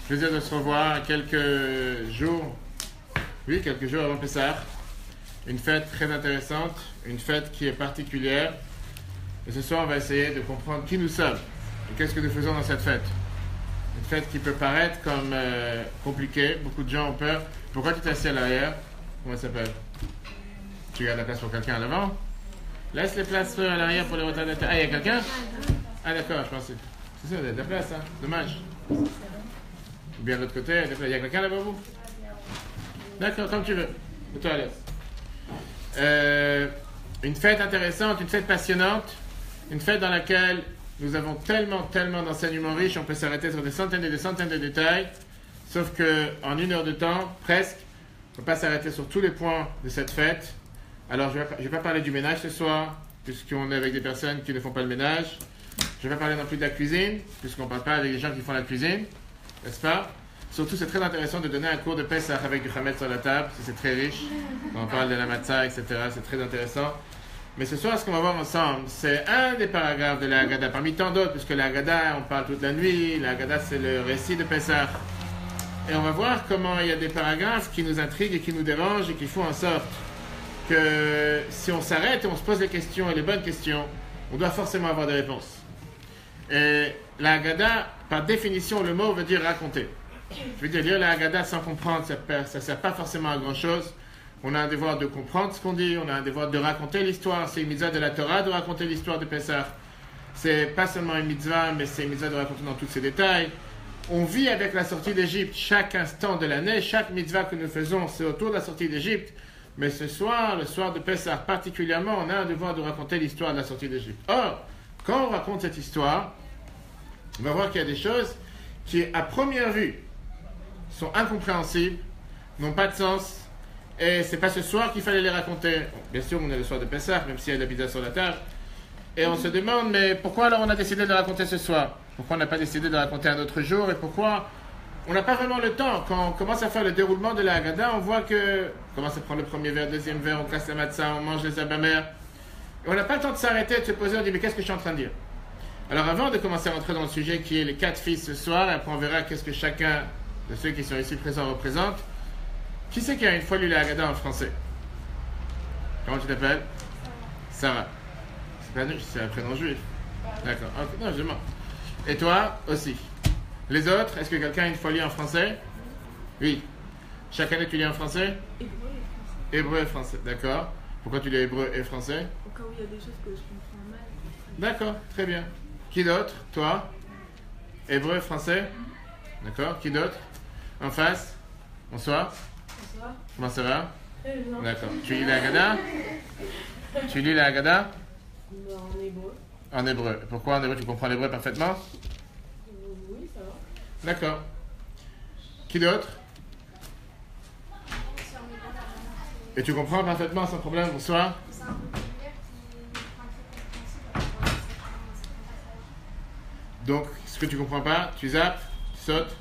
Plaisir de se revoir à quelques jours avant Pessah. Une fête très intéressante, une fête qui est particulière. Et ce soir, on va essayer de comprendre qui nous sommes et qu'est-ce que nous faisons dans cette fête. Une fête qui peut paraître comme compliquée. Beaucoup de gens ont peur. Pourquoi tu t'es assis à l'arrière? Comment ça s'appelle? Tu gardes la place pour quelqu'un à l'avant? Laisse les places à l'arrière pour les retardataires. Ah, il y a quelqu'un? Ah, d'accord, je pensais. C'est ça, il y a de la place, hein? Dommage. Ou bien de l'autre côté, il y a quelqu'un là-bas, vous? D'accord, comme tu veux. Mets-toi à l'aise. Une fête intéressante, une fête passionnante, une fête dans laquelle nous avons tellement d'enseignements riches, on peut s'arrêter sur des centaines et des centaines de détails, sauf qu'en une heure de temps, presque, on ne peut pas s'arrêter sur tous les points de cette fête. Alors, je ne vais pas parler du ménage ce soir, puisqu'on est avec des personnes qui ne font pas le ménage. Je ne vais pas parler non plus de la cuisine, puisqu'on ne parle pas avec les gens qui font la cuisine, n'est-ce pas? Surtout, c'est très intéressant de donner un cours de Pessah avec du Hametz sur la table, c'est très riche. On parle de la matzah, etc. C'est très intéressant. Mais ce soir, ce qu'on va voir ensemble, c'est un des paragraphes de la Haggadah, parmi tant d'autres, puisque la Haggadah, on parle toute la nuit. La Haggadah, c'est le récit de Pessah. Et on va voir comment il y a des paragraphes qui nous intriguent et qui nous dérangent et qui font en sorte que si on s'arrête et on se pose les questions et les bonnes questions, on doit forcément avoir des réponses. Et la Haggadah, par définition, le mot veut dire raconter. Je veux dire, lire la Haggadah sans comprendre, ça ne sert pas forcément à grand-chose. On a un devoir de comprendre ce qu'on dit, on a un devoir de raconter l'histoire. C'est une mitzvah de la Torah de raconter l'histoire de Pessah. C'est pas seulement une mitzvah, mais c'est une mitzvah de raconter dans tous ses détails. On vit avec la sortie d'Égypte chaque instant de l'année. Chaque mitzvah que nous faisons, c'est autour de la sortie d'Égypte. Mais ce soir, le soir de Pessah particulièrement, on a un devoir de raconter l'histoire de la sortie d'Égypte. Or, quand on raconte cette histoire, on va voir qu'il y a des choses qui, à première vue, sont incompréhensibles, n'ont pas de sens, et c'est pas ce soir qu'il fallait les raconter. Bon, bien sûr, on est le soir de Pessah, même s'il y a de la pizza sur la table, et on se demande, mais pourquoi alors on a décidé de raconter ce soir? Pourquoi on n'a pas décidé de raconter un autre jour? Et pourquoi on n'a pas vraiment le temps? Quand on commence à faire le déroulement de la Haggadah, on voit que on commence à prendre le premier verre, deuxième verre, on casse la matzah, on mange les abamers, et on n'a pas le temps de s'arrêter et de se poser, on dit, mais qu'est-ce que je suis en train de dire? Alors avant de commencer à rentrer dans le sujet qui est les 4 fils ce soir, et après on verra qu'est-ce que chacun de ceux qui sont ici présents représente. Qui c'est qui a une fois lu la Haggadah en français? Comment tu t'appelles? Sarah. C'est un prénom juif. D'accord. Okay. Non, je mens. Et toi aussi. Les autres, est-ce que quelqu'un a une fois lu en français? Oui. Chaque année tu lis en français? Hébreu et français. D'accord. Pourquoi tu lis hébreu et français? Au cas où il y a des choses que je comprends mal. D'accord, très bien. Qui d'autre? Toi? Hébreu, français? D'accord. Qui d'autre? En face? Bonsoir. Bonsoir. Comment ça va? Très bien. D'accord. Tu lis la Haggadah? Tu lis la Haggadah? En hébreu. En hébreu. Pourquoi en hébreu? Tu comprends l'hébreu parfaitement? Oui, ça va. D'accord. Qui d'autre? Et tu comprends parfaitement sans problème? Bonsoir. Donc, ce que tu comprends pas, tu zappes, tu sautes.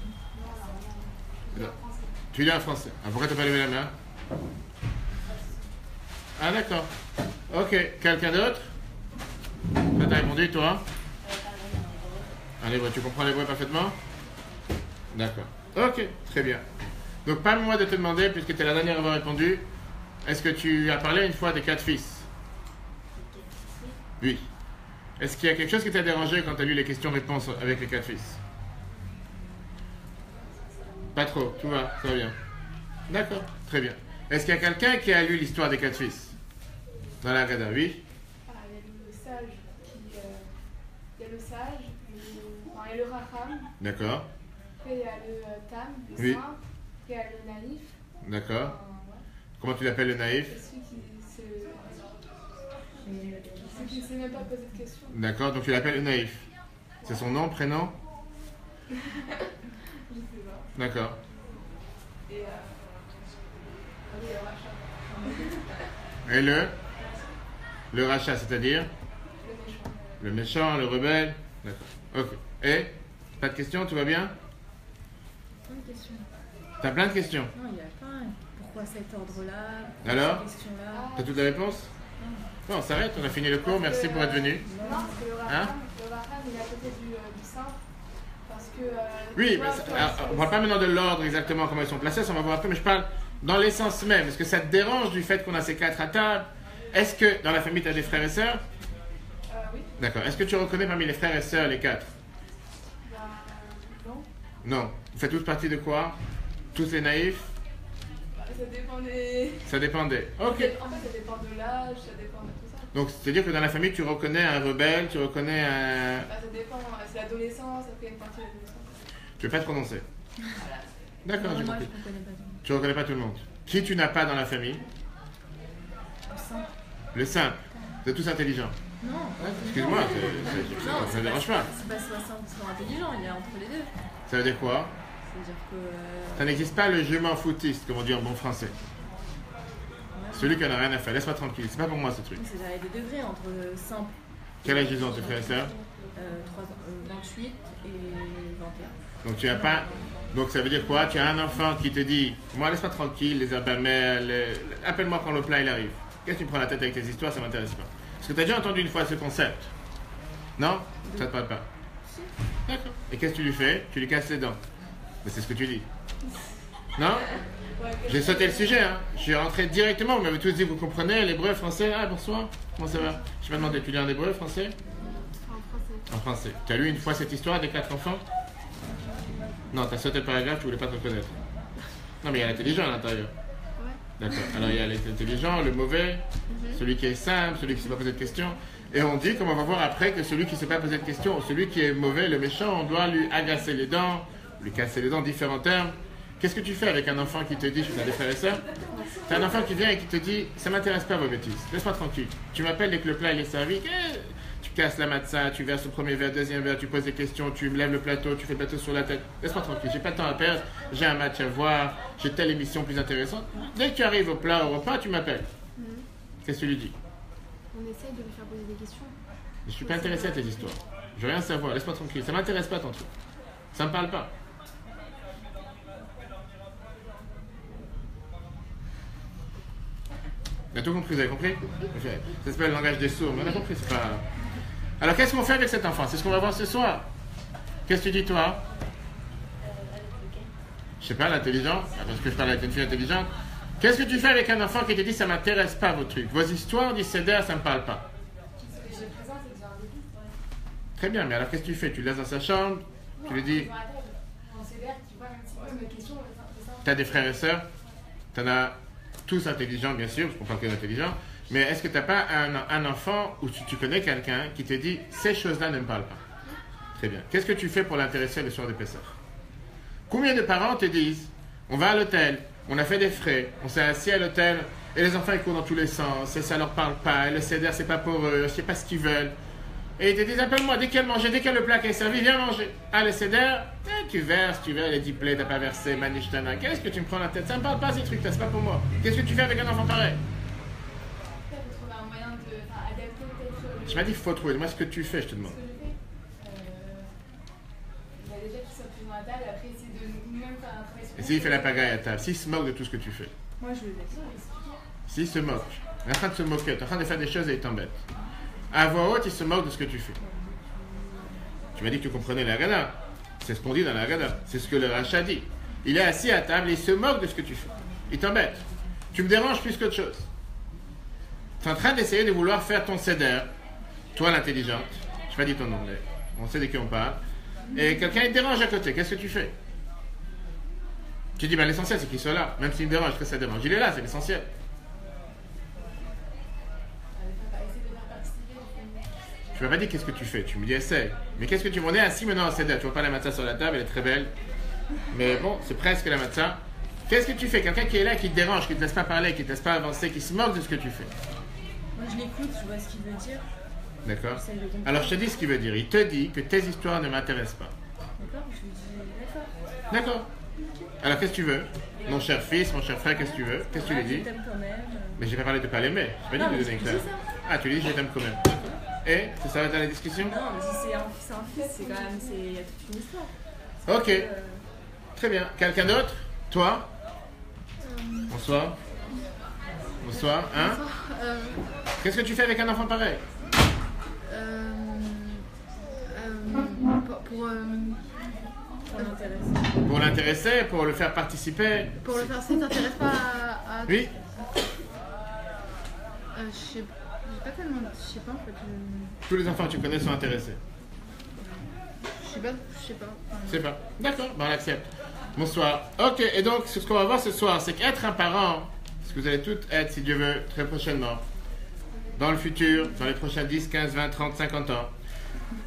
Tu lis en français. Ah, pourquoi tu n'as pas levé la main? Ah, d'accord. Ok. Quelqu'un d'autre? Toi, t'as répondu, toi? En hébreu. Tu comprends l'hébreu parfaitement? D'accord. Ok, très bien. Donc, pas moi de te demander, puisque tu es la dernière à avoir répondu, est-ce que tu as parlé une fois des 4 fils? Oui. Est-ce qu'il y a quelque chose qui t'a dérangé quand tu as lu les questions-réponses avec les 4 fils? Pas trop, tout va, ça va bien. D'accord, très bien. Est-ce qu'il y a quelqu'un qui a lu l'histoire des 4 fils? Dans la Haggadah, oui? Ah, il y a le sage il y a le sage, il y a le racham, D'accord. après il y a le tam, le Oui. simple, après il y a le naïf. D'accord. Ouais. Comment tu l'appelles le naïf? Et celui qui ne sait même pas poser de questions. D'accord, donc tu l'appelles le naïf. C'est son nom, prénom? Je sais pas. D'accord. Et après, il y a le rachat. Et le rachat, c'est-à-dire? Le méchant. Le méchant, le rebelle? D'accord. Ok. Et? Pas de questions, tout va bien? Plein de questions. T'as plein de questions? Non, il y a plein. Pourquoi cet ordre-là? Alors? Cette question-là? T'as toutes les réponses? Bon, on s'arrête, on a fini le cours, merci pour être venu. Non, parce que le racham, Hein? il est à côté du simple. Par Parce que. Oui, toi, mais toi, alors, on ne parle pas maintenant de l'ordre exactement comment ils sont placés, ça on va voir après, mais je parle dans l'essence même. Est-ce que ça te dérange du fait qu'on a ces 4 à table? Est-ce que dans la famille tu as des frères et sœurs? Oui. D'accord. Est-ce que tu reconnais parmi les frères et sœurs les 4? Bah, non. Non. Vous faites tous partie de quoi? Tous les naïfs? Bah, ça dépend des. Ça dépendait. Ok. En fait, ça dépend de l'âge, ça dépend de tout ça. Donc c'est-à-dire que dans la famille tu reconnais un rebelle, tu reconnais un... Bah, ça dépend, c'est l'adolescence, après une partie de l'adolescence. Tu veux pas te prononcer? Voilà. D'accord, j'ai Moi, compris. je ne connais pas tout. Tu reconnais pas tout le monde. Qui tu n'as pas dans la famille? Simple. Le simple. Vous êtes tous intelligents. Non. Excuse-moi, Non, ça ne dérange pas. C'est pas soit simple, soit intelligent, il y a entre les deux. Ça veut dire quoi? C'est-à-dire que. Ça n'existe pas le je m'en foutiste, comme on dit en bon français. Celui qui en a rien à faire. Laisse-moi tranquille. C'est pas pour moi ce truc. C'est des degrés entre simple. Quel âge ils ont tes frères et sœurs? 28 et 21. Donc tu as pas. Donc ça veut dire quoi? Tu as un enfant qui te dit moi laisse-moi tranquille, les abat-mères, appelle-moi quand le plat il arrive. Qu'est-ce que tu prends la tête avec tes histoires? Ça m'intéresse pas. Parce que tu as déjà entendu une fois ce concept. Non? Ça te parle pas. D'accord. Et qu'est-ce que tu lui fais? Tu lui casses les dents. Mais c'est ce que tu dis. Non? J'ai sauté le sujet, hein. Je suis rentré directement, vous m'avez tous dit, vous comprenez, l'hébreu, français. Ah, bonsoir, comment ça va? Je m'ai demandé, tu lis en hébreu, français? En français. Tu as lu une fois cette histoire des 4 enfants? Non, tu as sauté le paragraphe, tu voulais pas te reconnaître. Non, mais il y a l'intelligent à l'intérieur. D'accord. Alors il y a l'intelligent, le mauvais, celui qui est simple, celui qui ne s'est pas posé de questions. Et on dit, comme on va voir après, que celui qui ne s'est pas posé de questions, celui qui est mauvais, le méchant, on doit lui agacer les dents, lui casser les dents, différents termes. Qu'est-ce que tu fais avec un enfant qui te dit, je suis un des frères et sœurs? Tu as un enfant qui vient et qui te dit, ça m'intéresse pas vos bêtises, laisse-moi tranquille. Tu m'appelles dès que le plat il est servi, tu casses la matzah, tu verses le premier verre, deuxième verre, tu poses des questions, tu me lèves le plateau, tu fais le plateau sur la tête. Laisse-moi tranquille, j'ai pas de temps à perdre, j'ai un match à voir, j'ai telle émission plus intéressante. Dès que tu arrives au plat, au repas, tu m'appelles. Qu'est-ce que tu lui dis? On essaye de lui faire poser des questions. Je suis pas intéressé à tes histoires. Je veux rien savoir, laisse-moi tranquille. Ça m'intéresse pas ton truc. Ça me parle pas. On a tout compris, vous avez compris? Ça s'appelle le langage des sourds, mais on a compris, c'est pas... Alors qu'est-ce qu'on fait avec cet enfant? C'est ce qu'on va voir ce soir. Qu'est-ce que tu dis toi? Je sais pas, l'intelligent, parce que je parle avec une fille intelligente. Qu'est-ce que tu fais avec un enfant qui te dit ça m'intéresse pas vos trucs? Vos histoires d'Isséder, ça me parle pas. Je présente, c'est déjà un début. Très bien, mais alors qu'est-ce que tu fais? Tu le laisses dans sa chambre, tu lui dis... On s'évère, tu vois un petit peu mes questions, c'est ça. Tu as des frères et sœurs, tu en as tous intelligents bien sûr, je comprends que intelligent, mais est-ce que tu n'as pas un enfant où tu connais quelqu'un qui te dit ces choses-là ne me parlent pas? Très bien. Qu'est-ce que tu fais pour l'intéresser le soir de Pessah? Combien de parents te disent on va à l'hôtel, on a fait des frais, on s'est assis à l'hôtel et les enfants ils courent dans tous les sens et ça leur parle pas, et le seder c'est pas pour eux, je sais pas ce qu'ils veulent. Et ils te disent appelle-moi dès qu'il y a manger, dès qu'il y a le plat qui est servi, viens manger. Ah le seder, tu verses les 10 plaies, t'as pas versé, manishtana. Qu'est-ce que tu me prends la tête? Ça me parle pas ces trucs-là, c'est pas pour moi. Qu'est-ce que tu fais avec un enfant pareil? Peut-être trouver un moyen de adapter peut-être. Je m'as dit qu'il faut trouver. Moi, ce que tu fais, je te demande. Ce que je fais, il y a déjà qui sont plus dans la table, après essayer de nous-mêmes faire un travail sur. Et s'il fait la pagaille à table, s'il se moque de tout ce que tu fais, Moi, je le laisse. s'il se moque, il est en train de se moquer, tu es en train de faire des choses et il t'embête. À voix haute, il se moque de ce que tu fais. Tu m'as dit que tu comprenais la Haggadah. C'est ce qu'on dit dans la Haggadah. C'est ce que le Racha dit. Il est assis à table et il se moque de ce que tu fais. Il t'embête. Tu me déranges plus qu'autre chose. Tu es en train d'essayer de vouloir faire ton seder. Toi, l'intelligente. Je n'ai pas dit ton nom, mais on sait de qui on parle. Et quelqu'un il te dérange à côté. Qu'est-ce que tu fais? Tu dis, ben, l'essentiel c'est qu'il soit là. Même s'il me dérange, que ça dérange. Il est là, c'est l'essentiel. Tu m'as pas dit qu'est-ce que tu fais, tu me dis essaye. Mais qu'est-ce que tu m'en es assis maintenant à Seder? Tu vois pas la matzah sur la table, elle est très belle. Mais bon, c'est presque la matzah. Qu'est-ce que tu fais? Quelqu'un qui est là, qui te dérange, qui te laisse pas parler, qui te laisse pas avancer, qui se moque de ce que tu fais. Moi, je l'écoute, je vois ce qu'il veut dire. D'accord? J'essaie de comprendre. Alors je te dis ce qu'il veut dire. Il te dit que tes histoires ne m'intéressent pas. D'accord? Je lui dis d'accord. D'accord. Alors qu'est-ce que tu veux? Mon cher fils, mon cher frère, qu'est-ce que tu veux? Qu'est-ce que tu lui Je dis? t'aime quand même. Mais j'ai pas parlé de pas l'aimer. J'ai pas Non, dit de mais donner une je classe. dis ça. Ah, tu lui dis je t'aime quand même. Et ça s'arrête dans la discussion? Non, mais si c'est un fils, c'est quand même. Il y a toute une histoire. Ok. Très bien. Quelqu'un d'autre? Toi? Bonsoir. Bonsoir. Hein? Qu'est-ce que tu fais avec un enfant pareil? Pour l'intéresser. Pour l'intéresser, pour le faire participer. Pour le faire, ça t'intéresse pas à... Oui. J'ai pas tellement... Je sais pas en fait. Tous les enfants que tu connais sont intéressés. Je sais pas. Je sais pas. D'accord, ben on l'accepte. Bonsoir. Ok, et donc ce qu'on va voir ce soir, c'est qu'être un parent, ce que vous allez toutes être, si Dieu veut, très prochainement, dans le futur, dans les prochains 10, 15, 20, 30, 50 ans,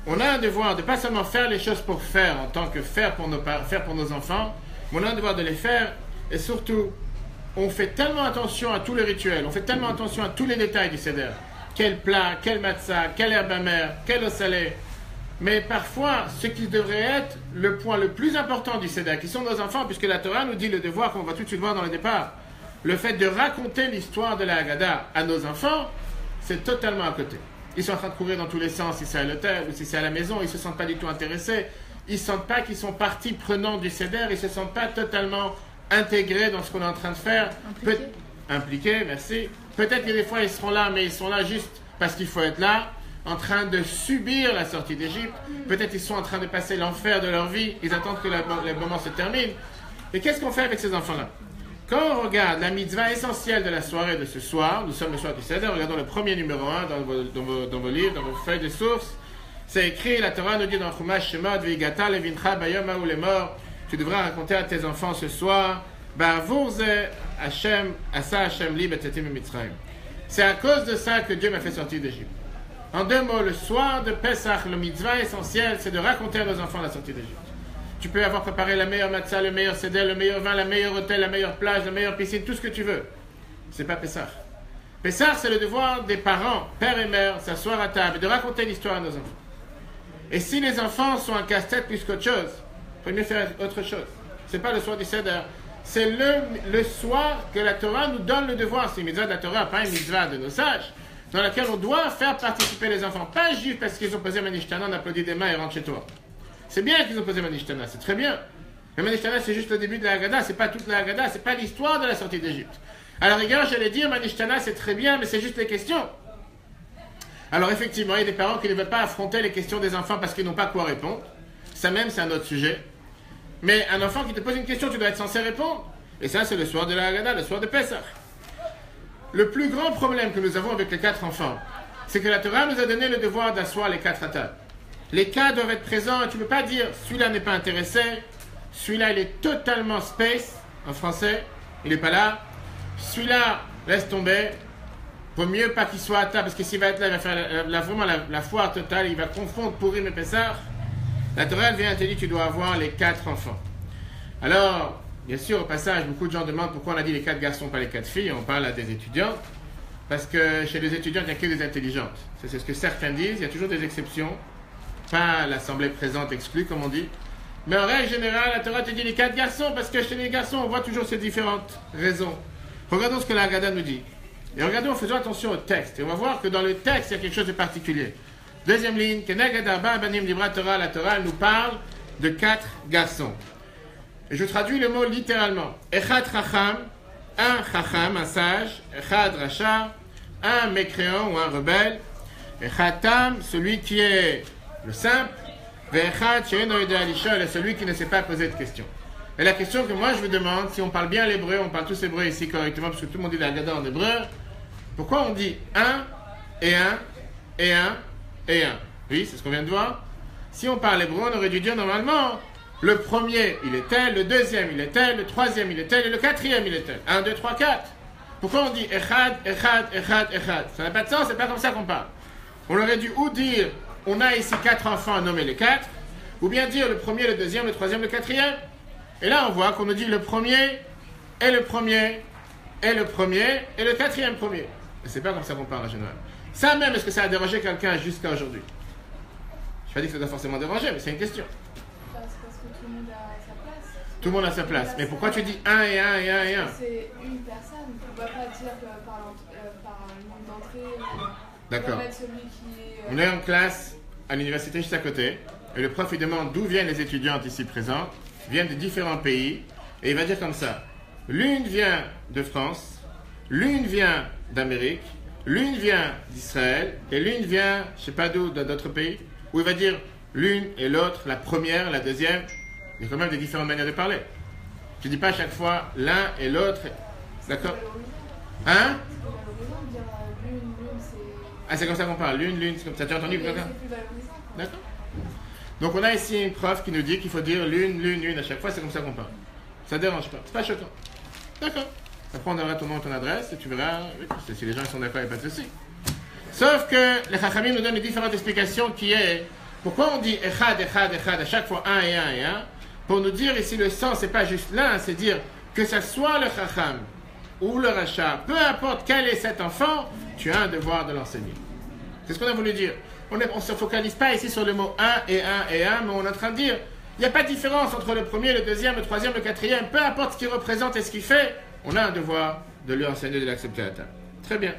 on a un devoir de pas seulement faire les choses pour faire, en tant que faire pour nos enfants, mais on a un devoir de les faire, et surtout, on fait tellement attention à tous les rituels, on fait tellement attention à tous les détails du Seder. Quel plat, quel matzah, quelle herbe amère, quel eau salée. Mais parfois, ce qui devrait être le point le plus important du Seder, qui sont nos enfants, puisque la Torah nous dit le devoir qu'on va tout de suite voir dans le départ, le fait de raconter l'histoire de la Haggadah à nos enfants, c'est totalement à côté. Ils sont en train de courir dans tous les sens, si c'est à l'hôtel ou si c'est à la maison, ils ne se sentent pas du tout intéressés, ils ne sentent pas qu'ils sont partie prenante du Seder, ils ne se sentent pas totalement intégrés dans ce qu'on est en train de faire. Impliqués, merci. Peut-être que des fois ils seront là, mais ils sont là juste parce qu'il faut être là, en train de subir la sortie d'Égypte. Peut-être ils sont en train de passer l'enfer de leur vie, ils attendent que le moment se termine. Et qu'est-ce qu'on fait avec ces enfants-là? Quand on regarde la mitzvah essentielle de la soirée de ce soir, nous sommes le soir du Seder, regardons le premier numéro 1 dans vos livres, dans vos feuilles de sources, c'est écrit, la Torah nous dit dans Chumash Shemot, Veigata levincha bayom ha'u lemor, tu devras raconter à tes enfants ce soir, Ba'avour ze Hashem, asa Hashem li betzetim mitzrayim. C'est à cause de ça que Dieu m'a fait sortir d'Égypte. En deux mots, le soir de Pesach, le mitzvah essentiel, c'est de raconter à nos enfants la sortie d'Égypte. Tu peux avoir préparé la meilleure matzah, le meilleur seder, le meilleur vin, la meilleure hôtel, la meilleure plage, la meilleure piscine, tout ce que tu veux. C'est pas Pesach. Pesach, c'est le devoir des parents, père et mère, s'asseoir à table et de raconter l'histoire à nos enfants. Et si les enfants sont un casse-tête plus qu'autre chose, il faut mieux faire autre chose. C'est pas le soir du seder. C'est le soir que la Torah nous donne le devoir. C'est une mitzvah de la Torah, pas une mitzvah de nos sages, dans laquelle on doit faire participer les enfants. Pas juste parce qu'ils ont posé Manishtana, on applaudit des mains et rentre chez toi. C'est bien qu'ils ont posé Manishtana, c'est très bien. Mais Manishtana, c'est juste le début de la Haggadah, c'est pas toute la Haggadah, c'est pas l'histoire de la sortie d'Égypte. À la rigueur, j'allais dire Manishtana, c'est très bien, mais c'est juste les questions. Alors effectivement, il y a des parents qui ne veulent pas affronter les questions des enfants parce qu'ils n'ont pas quoi répondre. Ça même, c'est un autre sujet. Mais un enfant qui te pose une question, tu dois être censé répondre. Et ça, c'est le soir de la Haggadah, le soir de Pesach. Le plus grand problème que nous avons avec les 4 enfants, c'est que la Torah nous a donné le devoir d'asseoir les 4 à table. Les 4 doivent être présents. Tu ne peux pas dire, celui-là n'est pas intéressé, celui-là, il est totalement space, en français, il n'est pas là. Celui-là, laisse tomber. Vaut mieux pas qu'il soit à table, parce que s'il va être là, il va faire vraiment la foire totale, il va confondre Purim et Pessah. La Torah, elle vient et te dit, tu dois avoir les 4 enfants. Alors, bien sûr, au passage, beaucoup de gens demandent pourquoi on a dit les 4 garçons, pas les 4 filles. On parle à des étudiantes, parce que chez les étudiantes, il n'y a que des intelligentes. C'est ce que certains disent, il y a toujours des exceptions. Pas l'assemblée présente exclue, comme on dit. Mais en règle générale, la Torah te dit les 4 garçons, parce que chez les garçons, on voit toujours ces différentes raisons. Regardons ce que la Haggadah nous dit. Et regardons, faisons attention au texte. Et on va voir que dans le texte, il y a quelque chose de particulier. Deuxième ligne, la Torah nous parle de 4 garçons. Et je traduis le mot littéralement. Echad chacham, un sage. Echad racha, un mécréant ou un rebelle. Echad tam, celui qui est le simple. Ve'echad she'eno yodea lishol, celui qui ne sait pas poser de questions. Et la question que moi je vous demande, si on parle bien l'hébreu, on parle tous hébreu ici correctement, parce que tout le monde dit la Haggadah en hébreu, pourquoi on dit 1 et 1 et 1 et 1? Oui, c'est ce qu'on vient de voir. Si on parle hébreu, on aurait dû dire normalement, le premier il est tel, le deuxième il est tel, le troisième il est tel, et le quatrième il est tel. 1, 2, 3, 4. Pourquoi on dit echad, echad, echad, echad? Ça n'a pas de sens, c'est pas comme ça qu'on parle. On aurait dû ou dire, on a ici 4 enfants à nommer les 4, ou bien dire le premier, le deuxième, le troisième, le quatrième. Et là, on voit qu'on nous dit le premier, et le premier, et le premier, et le quatrième premier. Et c'est pas comme ça qu'on parle en général. Ça même, est-ce que ça a dérangé quelqu'un jusqu'à aujourd'hui? Je ne pas dit que ça doit forcément déranger, mais c'est une question. Parce que tout le monde a sa place. Tout le monde a sa place. Mais pourquoi tu dis 1 et 1 et 1 et 1? C'est une personne. On ne va pas dire que par le nombre d'entrées. D'accord. On va mettre celui qui est... On est en classe à l'université juste à côté, et le prof il demande d'où viennent les étudiantes ici présentes, viennent de différents pays, et il va dire comme ça, l'une vient de France, l'une vient d'Amérique, l'une vient d'Israël, et l'une vient, je ne sais pas d'où, d'autres pays, où il va dire l'une et l'autre, la première, la deuxième, Il y a quand même des différentes manières de parler. Tu ne dis pas à chaque fois l'un et l'autre. D'accord? Hein? C'est plus valorisant de dire l'une, c'est. Ah, c'est comme ça qu'on parle. L'une, c'est comme ça. Tu as entendu Mais quelqu'un? c'est plus valorisant. D'accord. Donc on a ici une prof qui nous dit qu'il faut dire l'une à chaque fois, c'est comme ça qu'on parle. Ça ne dérange pas, c'est pas choquant. D'accord. Après on donnera ton nom et ton adresse et tu verras, oui, si les gens sont d'accord, il n'y a pas de souci. Sauf que les Chachamim nous donnent les différentes explications qui est pourquoi on dit Echad, Echad, Echad à chaque fois un et un et un. Pour nous dire ici le sens, c'est pas juste l'un, c'est dire que ce soit le Chacham ou le Racha, peu importe quel est cet enfant, tu as un devoir de l'enseigner. C'est ce qu'on a voulu dire. On ne se focalise pas ici sur le mot un et un et un, mais on est en train de dire il n'y a pas de différence entre le premier, le deuxième, le troisième, le quatrième. Peu importe ce qu'il représente et ce qu'il fait, on a un devoir de lui enseigner, de l'accepter à la table. Très bien.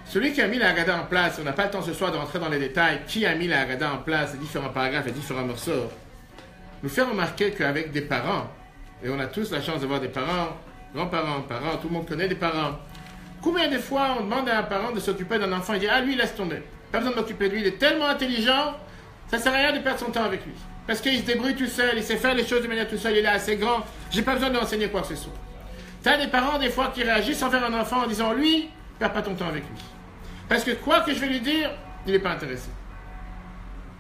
Celui qui a mis la Haggadah en place, on n'a pas le temps ce soir de rentrer dans les détails, qui a mis la Haggadah en place, les différents paragraphes, les différents morceaux, nous fait remarquer qu'avec des parents, et on a tous la chance d'avoir des parents, grands-parents, parents, tout le monde connaît des parents. Combien de fois on demande à un parent de s'occuper d'un enfant, il dit « Ah, lui, laisse tomber. Pas besoin de m'occuper de lui, il est tellement intelligent, ça ne sert à rien de perdre son temps avec lui. Parce qu'il se débrouille tout seul, il sait faire les choses de manière tout seul, il est assez grand, j'ai pas besoin de lui enseigner quoi que ce soit. » Tu as des parents, des fois, qui réagissent envers un enfant en disant « Lui, perds pas ton temps avec lui. » Parce que quoi que je vais lui dire, il n'est pas intéressé.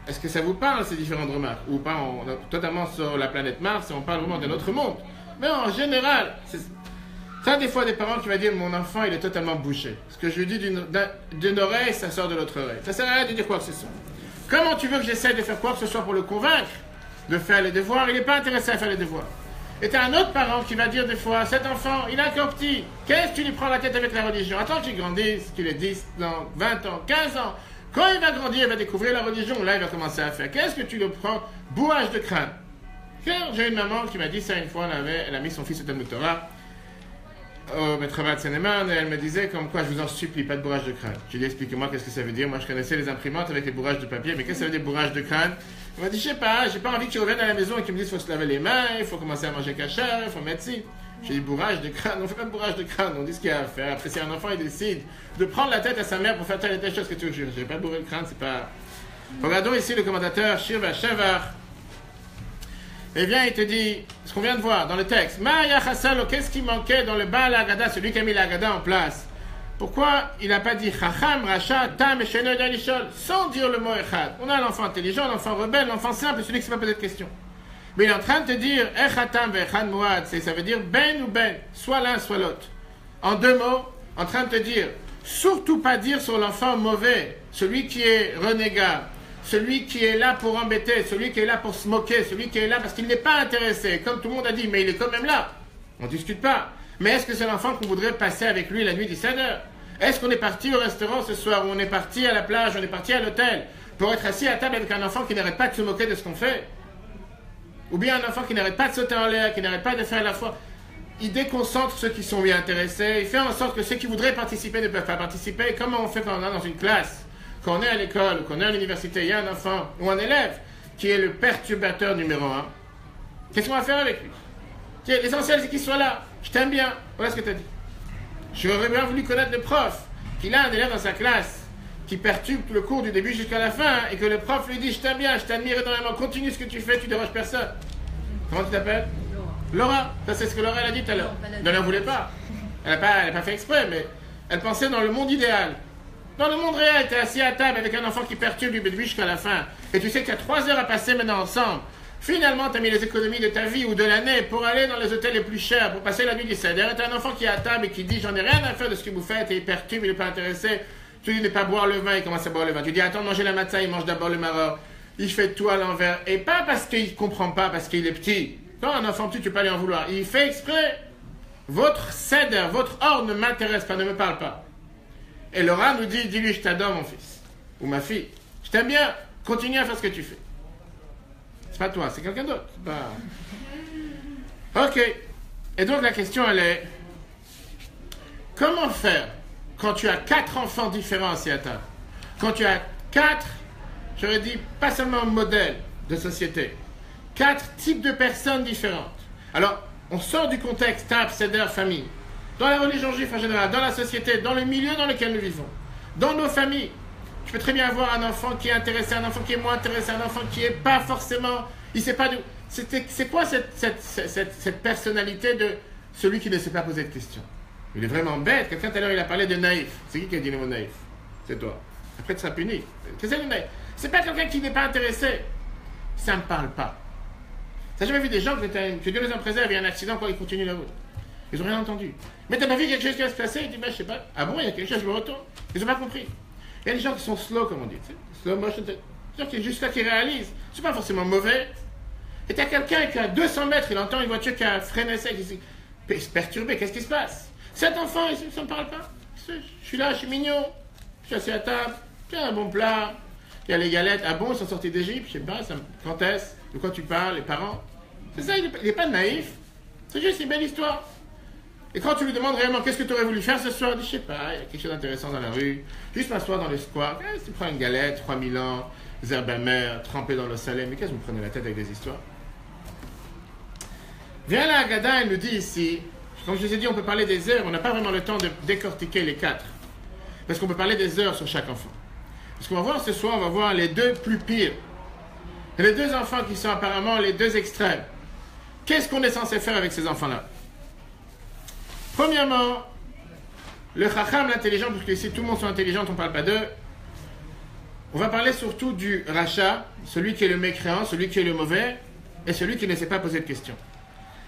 Est-ce que ça vous parle, ces différentes remarques? Ou pas, on est totalement sur la planète Mars et on parle vraiment d'un autre monde. Mais en général, ça, des fois, des parents qui vont dire mon enfant, il est totalement bouché. Ce que je lui dis d'une oreille, ça sort de l'autre oreille. Ça sert à rien de dire quoi que ce soit. Comment tu veux que j'essaie de faire quoi que ce soit pour le convaincre de faire les devoirs? Il n'est pas intéressé à faire les devoirs. Et tu as un autre parent qui va dire des fois, cet enfant, il est encore petit. Qu'est-ce que tu lui prends la tête avec la religion? Attends qu'il grandisse, qu'il ait 10 ans, 20 ans, 15 ans. Quand il va grandir, il va découvrir la religion, là, il va commencer à faire. Qu'est-ce que tu le prends? Bourrage de crâne. J'ai une maman qui m'a dit ça une fois, elle a mis son fils au Talmud Torah, au Metravat Seneman, et elle me disait comme quoi, je vous en supplie, pas de bourrage de crâne. Je lui ai dit, expliquez-moi qu'est-ce que ça veut dire. Moi, je connaissais les imprimantes avec les bourrages de papier, mais qu'est-ce que ça veut dire bourrage de crâne? Elle m'a dit, je sais pas, j'ai pas envie que tu reviennes à la maison et qu'ils me disent, il faut se laver les mains, il faut commencer à manger cachère, il faut mettre ci. J'ai dit, bourrage de crâne, on fait pas de bourrage de crâne, on dit ce qu'il y a à faire. Après, si un enfant, il décide de prendre la tête à sa mère pour faire telle et telle chose que tu veux, j'ai pas bourré le crâne, c'est pas... Regardons ici le commentateur, Shirva Shavar. Eh bien, il te dit, ce qu'on vient de voir dans le texte, Ma'ya Chassalo, qu'est-ce qui manquait dans le Baal Haggadah, celui qui a mis la Haggadah en place? Pourquoi il n'a pas dit Chacham, Racha, Tam et Sheno Dalishol, sans dire le mot Echad? On a l'enfant intelligent, l'enfant rebelle, l'enfant simple, celui qui ne sait pas poser de questions. Mais il est en train de te dire Echatam ve'Echad Muad, ça veut dire Ben ou Ben, soit l'un, soit l'autre. En deux mots, en train de te dire, surtout pas dire sur l'enfant mauvais, celui qui est renégat, celui qui est là pour embêter, celui qui est là pour se moquer, celui qui est là parce qu'il n'est pas intéressé, comme tout le monde a dit, mais il est quand même là. On ne discute pas. Mais est-ce que c'est l'enfant qu'on voudrait passer avec lui la nuit du Seder? Est-ce qu'on est parti au restaurant ce soir, ou on est parti à la plage, on est parti à l'hôtel, pour être assis à table avec un enfant qui n'arrête pas de se moquer de ce qu'on fait? Ou bien un enfant qui n'arrête pas de sauter en l'air, qui n'arrête pas de faire la foi? Il déconcentre ceux qui sont bien intéressés, il fait en sorte que ceux qui voudraient participer ne peuvent pas participer. Comment on fait quand on est dans une classe? Quand on est à l'école ou qu'on est à l'université, il y a un enfant ou un élève qui est le perturbateur numéro 1. Qu'est-ce qu'on va faire avec lui? L'essentiel, c'est qu'il soit là. Je t'aime bien. Voilà ce que tu as dit. J'aurais bien voulu connaître le prof, qu'il a un élève dans sa classe qui perturbe tout le cours du début jusqu'à la fin et que le prof lui dit « Je t'aime bien, je t'admire énormément, continue ce que tu fais, tu déranges personne. » Comment tu t'appelles? Laura. Ça, c'est ce que Laura elle a dit tout à l'heure. Elle n'en voulait pas. Elle n'a pas fait exprès, mais elle pensait dans le monde idéal. Dans le monde réel, tu es assis à table avec un enfant qui perturbe du début jusqu'à la fin. Et tu sais qu'il y a 3 heures à passer maintenant ensemble. Finalement, tu as mis les économies de ta vie ou de l'année pour aller dans les hôtels les plus chers, pour passer la nuit du Seder. Et tu as un enfant qui est à table et qui dit j'en ai rien à faire de ce que vous faites et il perturbe, il n'est pas intéressé. Tu lui dis de ne pas boire le vin, il commence à boire le vin. Tu dis attends de manger la matzah, il mange d'abord le maror. Il fait tout à l'envers. Et pas parce qu'il ne comprend pas, parce qu'il est petit. Quand un enfant petit, tu peux pas lui en vouloir. Il fait exprès. Votre Seder, votre ordre ne m'intéresse pas, ne me parle pas. Et Laura nous dit, dis-lui, je t'adore mon fils, ou ma fille, je t'aime bien, continue à faire ce que tu fais. C'est pas toi, c'est quelqu'un d'autre. Pas... Ok. Et donc la question elle est, comment faire quand tu as 4 enfants différents assis à table? Quand tu as 4, j'aurais dit, pas seulement modèles de société, 4 types de personnes différentes. Alors, on sort du contexte table, seder, famille. Dans la religion juive en général, dans la société, dans le milieu dans lequel nous vivons, dans nos familles, Tu peux très bien avoir un enfant qui est intéressé, un enfant qui est moins intéressé, un enfant qui est pas forcément... Il sait pas de... C'est quoi cette personnalité de celui qui ne sait pas poser de questions? Il est vraiment bête. Quelqu'un tout à l'heure, il a parlé de naïf. C'est qui a dit le mot naïf? C'est toi. Après, tu seras puni. Qu'est-ce que c'est le naïf? C'est pas quelqu'un qui n'est pas intéressé. Ça ne me parle pas. T'as jamais vu des gens que Dieu les en préserve, il y a un accident, quoi, ils continuent la route. Ils n'ont rien entendu. Mais t'as pas vu quelque chose qui va se passer? Ils disent, je sais pas. Ah bon, il y a quelque chose, je me retourne. Ils n'ont pas compris. Il y a des gens qui sont slow, comme on dit. Tu sais, slow motion. Des gens qui sont juste là, qui réalisent. C'est pas forcément mauvais. Et t'as quelqu'un qui, à 200 mètres, il entend une voiture qui a freiné sec, il se perturbé. Qu'est-ce qui se passe? Cet enfant, ça ne me parle pas. Je suis là, je suis mignon. Je suis assis à table. J'ai un bon plat. Il y a les galettes. Ah bon, ils sont sortis d'Égypte? Je sais pas. Quand est-ce? De quoi tu parles? Les parents? C'est ça, il n'est pas naïf. C'est juste une belle histoire. Et quand tu lui demandes réellement qu'est-ce que tu aurais voulu faire ce soir, il dit, je sais pas, il y a quelque chose d'intéressant dans la rue. Juste m'asseoir dans le square. Tu prends une galette, 3000 ans, des herbes amères, trempées dans l'eau salée. Mais qu'est-ce que vous prenez la tête avec des histoires? Viens là, Agada, il nous dit ici, comme je vous ai dit, on peut parler des heures, on n'a pas vraiment le temps de décortiquer les 4. Parce qu'on peut parler des heures sur chaque enfant. Ce qu'on va voir ce soir, on va voir les 2 plus pires. Et les 2 enfants qui sont apparemment les 2 extrêmes. Qu'est-ce qu'on est censé faire avec ces enfants-là? Premièrement, le chacham, l'intelligent, parce que ici tout le monde sont intelligents, on ne parle pas d'eux. On va parler surtout du rachat, celui qui est le mécréant, celui qui est le mauvais, et celui qui ne sait pas poser de questions.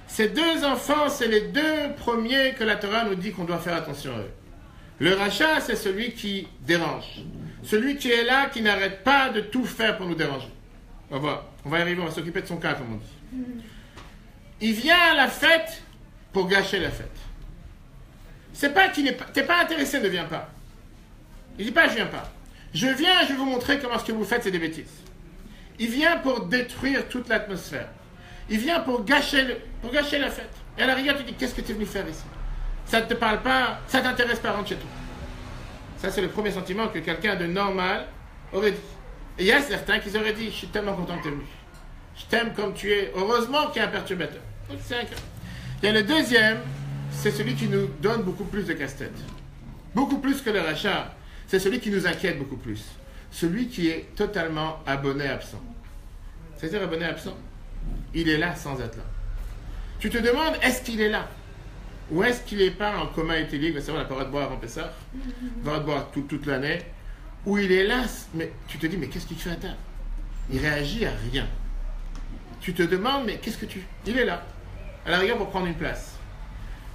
Ces 2 enfants, c'est les 2 premiers que la Torah nous dit qu'on doit faire attention à eux. Le rachat, c'est celui qui dérange. Celui qui est là, qui n'arrête pas de tout faire pour nous déranger. On va y arriver, on va s'occuper de son cas, comme on dit. Il vient à la fête pour gâcher la fête. C'est pas qu'il n'est pas... T'es pas intéressé, ne viens pas. Il dit pas, je viens pas. Je viens, je vais vous montrer comment ce que vous faites, c'est des bêtises. Il vient pour détruire toute l'atmosphère. Il vient pour gâcher la fête. Et à la rigueur, tu dis, qu'est-ce que tu es venu faire ici? Ça ne te parle pas, ça ne t'intéresse pas, rentre chez toi. Ça, c'est le premier sentiment que quelqu'un de normal aurait dit. Et il y a certains qui auraient dit, je suis tellement content que tu es venu. Je t'aime comme tu es. Heureusement qu'il y a un perturbateur. Donc, c'est un cas. Il y a le deuxième, c'est celui qui nous donne beaucoup plus de casse-tête. Beaucoup plus que le rachat. C'est celui qui nous inquiète beaucoup plus. Celui qui est totalement abonné absent. C'est-à-dire abonné absent. Il est là sans être là. Tu te demandes, est-ce qu'il est là? Ou est-ce qu'il n'est pas en coma éthylique? C'est vrai, on n'a pas le droit de boire en Pessah. On n'a pas le droit de boire toute l'année. Ou il est là, mais tu te dis, mais qu'est-ce qu'il fait à table? Il réagit à rien. Tu te demandes, mais qu'est-ce que tu... Il est là, à la rigueur pour prendre une place.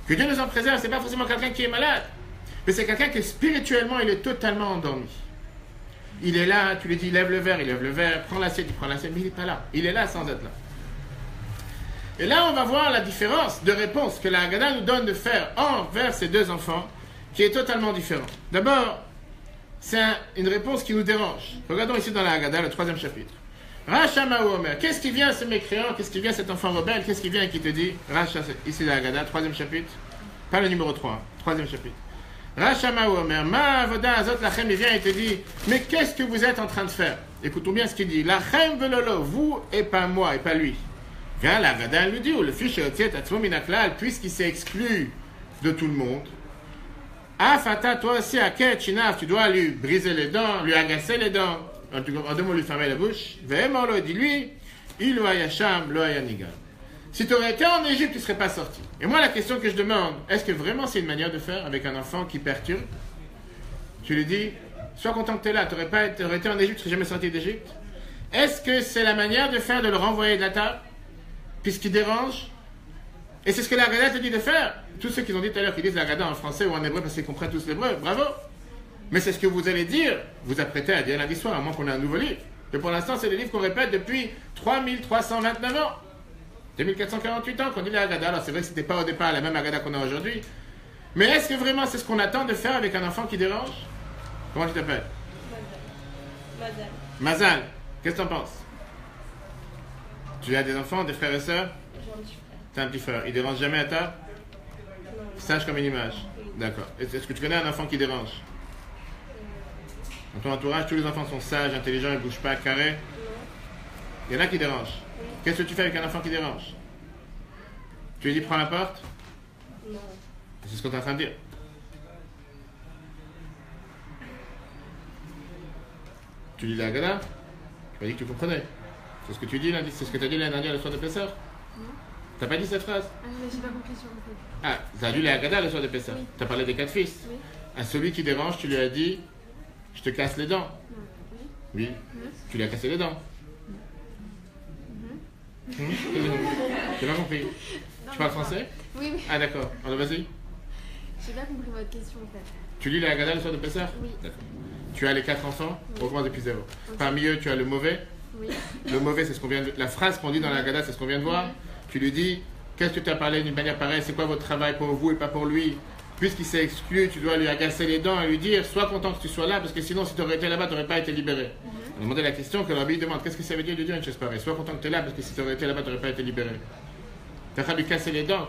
Que Dieu nous en préserve, c'est pas forcément quelqu'un qui est malade, mais c'est quelqu'un que spirituellement, il est totalement endormi. Il est là, tu lui dis, lève le verre, prends l'assiette, il prend l'assiette, mais il n'est pas là. Il est là sans être là. Et là, on va voir la différence de réponse que la Haggadah nous donne de faire envers ces 2 enfants, qui est totalement différente. D'abord, c'est une réponse qui nous dérange. Regardons ici dans la Haggadah, le 3e chapitre. Racha Ma'u Omer. Qu'est-ce qui vient ce mécréant? Qu'est-ce qui vient cet enfant rebelle? Qu'est-ce qui vient et qui te dit? Racha, ici la Haggadah, 3e chapitre. Pas le numéro 3, 3e chapitre. Racha Ma'u Omer. Ma avoda azot lachem, il vient et te dit, mais qu'est-ce que vous êtes en train de faire? Écoutons bien ce qu'il dit. Lachem velolo, vous et pas moi et pas lui. Viens, la Haggadah lui dit, ou le fils minaklal, puisqu'il s'est exclu de tout le monde. Fata, toi aussi, à Ketchinaf, tu dois lui briser les dents, lui agacer les dents, en 2 mots, lui fermer la bouche. Vraiment, il dit, lui, il lo hayasham, lo hayanigal. Si tu aurais été en Égypte, tu ne serais pas sorti. Et moi, la question que je demande, est-ce que vraiment c'est une manière de faire avec un enfant qui perturbe? Tu lui dis, sois content que tu es là, tu aurais été en Égypte, tu ne serais jamais sorti d'Égypte. Est-ce que c'est la manière de faire de le renvoyer de la table, puisqu'il dérange? Et c'est ce que la Haggadah te dit de faire. Tous ceux qui ont dit tout à l'heure, qui disent la Haggadah en français ou en hébreu parce qu'ils comprennent tous l'hébreu, bravo. Mais c'est ce que vous allez dire, vous apprêtez à dire lundi soir, à moins qu'on ait un nouveau livre. Et pour l'instant, c'est le livre qu'on répète depuis 3329 ans. 2448 ans qu'on dit la Haggadah. Alors c'est vrai que ce n'était pas au départ la même Haggadah qu'on a aujourd'hui. Mais est-ce que vraiment c'est ce qu'on attend de faire avec un enfant qui dérange? Comment tu t'appelles? Mazal. Mazal. Qu'est-ce que tu en penses? Tu as des enfants, des frères et sœurs? J'ai un petit frère. T'as un petit frère. Il dérange jamais à table? Non. Sage comme une image. Oui. D'accord. Est-ce que tu connais un enfant qui dérange? Dans ton entourage, tous les enfants sont sages, intelligents, ils ne bougent pas, carrés. Non. Il y en a qui dérangent. Oui. Qu'est-ce que tu fais avec un enfant qui dérange? Tu lui dis prends la porte? Non. C'est ce qu'on est en train de dire. Tu lis la Haggadah? Tu m'as dit que tu comprenais. C'est ce que tu dis lundi, c'est ce que tu as dit l'année dernière le soir de Pessah? Non. T'as pas dit cette phrase? Ah, mais j'ai pas compris sur le fait. Ah, t'as lu la Haggadah le soir de Pessah? Oui. T'as parlé des 4 fils? Oui. À celui qui dérange, tu lui as dit, je te casse les dents. Non. Oui. Oui. Tu lui as cassé les dents. J'ai pas compris. Non, Tu parles mais- français? Oui, oui. Ah d'accord, alors vas-y. J'ai pas compris votre question en fait. Tu lis la Haggadah le soir de Pessah? Oui. D'accord. Tu as les 4 enfants? Oui. On recommence depuis zéro. Ok. Parmi eux, tu as le mauvais. Oui. Le mauvais, c'est ce qu'on vient de... La phrase qu'on dit dans la Haggadah, c'est ce qu'on vient de voir. Tu lui dis, qu'est-ce que tu as parlé d'une manière pareille? C'est quoi votre travail pour vous et pas pour lui? Puisqu'il s'est exclu, tu dois lui agacer les dents et lui dire, sois content que tu sois là, parce que sinon, si tu aurais été là-bas, tu n'aurais pas été libéré. On a demandé la question que le rabbi demande, qu'est-ce que ça veut dire de dire une chose pareille? Sois content que tu es là, parce que si tu aurais été là-bas, tu n'aurais pas été libéré. Tu as lui casser les dents.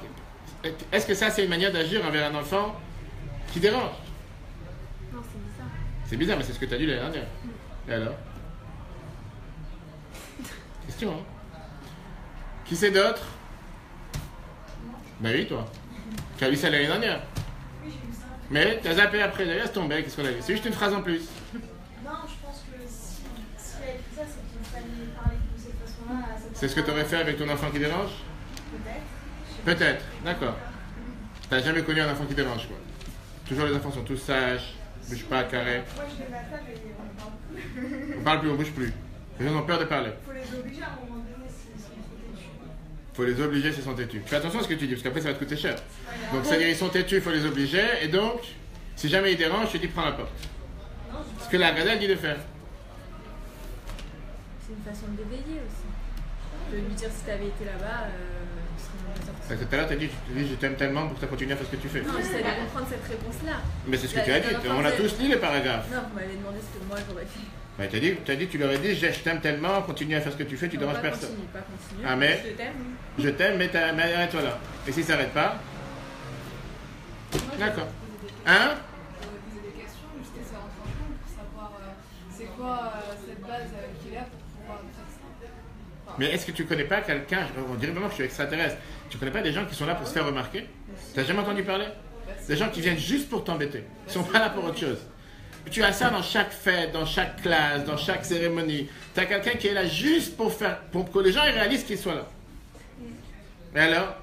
Est-ce que ça, c'est une manière d'agir envers un enfant qui dérange? Non, c'est bizarre. C'est bizarre, mais c'est ce que tu as dit l'année dernière. Et alors? Question, hein? Qui c'est d'autre? Ben oui, toi. Tu as lu ça l'année dernière. Oui, j'ai vu ça. Mais tu as zappé après, d'ailleurs, c'est tombé, qu'est-ce qu'on a dit? C'est juste une phrase en plus. Non, je pense que si elle a écrit ça, c'est qu'il fallait parler de cette façon-là. à cette C'est ce que tu aurais fait avec ton enfant qui dérange? Peut-être. Peut-être, d'accord. T'as jamais connu un enfant qui dérange, quoi. Toujours les enfants sont tous sages, bouge pas, carré. Moi, je les m'attends et on ne parle plus. On parle plus, on bouge plus. Les gens ont peur de parler. Il faut les obliger à un moment donné s'ils sont trop têtus. Faut les obliger s'ils sont têtus. Fais attention à ce que tu dis, parce qu'après ça va te coûter cher. Donc c'est-à-dire ils sont têtus, il faut les obliger, et donc, si jamais ils dérangent, je te dis prends la porte. Ce que la Haggadah dit de faire. C'est une façon de l'éveiller aussi. De lui dire si t'avais été là-bas, tu serais moins sorti. Parce que tout à l'heure, tu as dit je t'aime tellement pour que tu continues à faire ce que tu fais. Non, j'essaie de comprendre cette réponse-là. Mais c'est ce que tu as dit, on a tous lu les paragraphes. Non, vous m'avez demandé ce que moi j'aurais fait. Bah, t'as dit, tu leur as dit, je t'aime tellement, continue à faire ce que tu fais, tu Non, déranges pas personne. continue, pas continue. Ah, mais- Je t'aime. Je t'aime, mais arrête-toi là. Et s'il s'arrête pas? D'accord. Hein? Poser des questions, juste essayer en franchement pour savoir c'est quoi cette base qu'il a pour pouvoir faire ça. Mais est-ce que tu connais pas quelqu'un, on dirait vraiment que je suis extraterrestre, tu connais pas des gens qui sont là pour se faire remarquer? T'as jamais entendu parler? Des gens qui viennent juste pour t'embêter, ils sont pas là pour autre chose. Tu as ça dans chaque fête, dans chaque classe, dans chaque cérémonie. Tu as quelqu'un qui est là juste pour que les gens ils réalisent qu'il soit là. Et alors?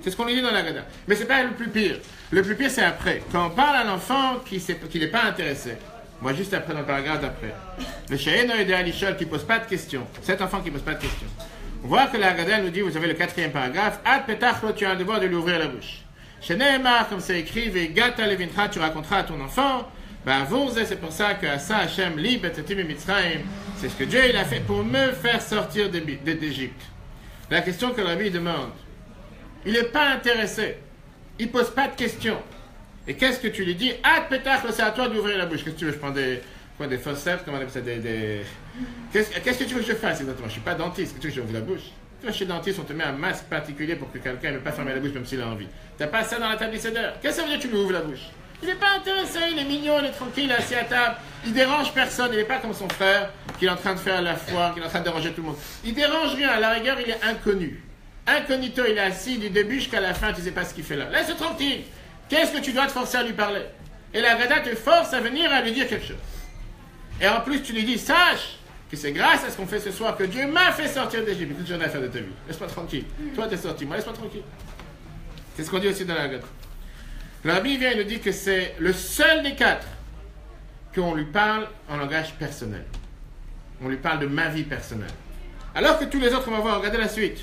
C'est ce qu'on lui dit dans la Haggadah. Mais c'est pas le plus pire. Le plus pire, c'est après. Quand on parle à l'enfant qui n'est pas intéressé. Moi, juste après, dans le paragraphe d'après. Le She'eno Yodea Lishol qui pose pas de questions. Cet enfant qui pose pas de questions. On voit que la Haggadah nous dit, vous avez le 4e paragraphe, Ad petach lo, tu as le devoir de lui ouvrir la bouche. Sheneemar, comme c'est écrit, Vegata levincha, tu raconteras à ton enfant. Ben, c'est pour ça que Asa Hashem li betzatim et Mitzrayim, c'est ce que Dieu il a fait pour me faire sortir d'Égypte. La question que le Rabbi demande, il n'est pas intéressé, il pose pas de questions. Et qu'est-ce que tu lui dis? Ah, pétard, c'est à toi d'ouvrir la bouche. Qu'est-ce que tu veux? Je prends des forceps, comment on appelle ça? Qu'est-ce que tu veux que je fasse exactement? Je suis pas dentiste, qu'est-ce que je ouvre la bouche? Tu vas chez le dentiste, on te met un masque particulier pour que quelqu'un ne peut pas fermer la bouche même s'il a envie. T'as pas ça dans la table des cédères. Qu'est-ce que ça veut dire que tu lui ouvres la bouche? Il n'est pas intéressé, il est mignon, il est tranquille, il est assis à table. Il dérange personne, il n'est pas comme son frère qui est en train de faire la foire, qui est en train de déranger tout le monde. Il dérange rien, à la rigueur, il est inconnu. Incognito, il est assis du début jusqu'à la fin, tu ne sais pas ce qu'il fait là. Laisse-le tranquille. Qu'est-ce que tu dois te forcer à lui parler? Et la Haggadah te force à venir à lui dire quelque chose. Et en plus, tu lui dis, sache que c'est grâce à ce qu'on fait ce soir que Dieu m'a fait sortir d'Égypte. Écoute, j'en ai à faire de ta vie. Laisse-moi tranquille. Toi, t'es sorti, moi, laisse-moi tranquille. C'est ce qu'on dit aussi dans la Haggadah. Le Rabbi vient et nous dit que c'est le seul des 4 qu'on lui parle en langage personnel. On lui parle de ma vie personnelle. Alors que tous les autres, on va voir, regardez la suite.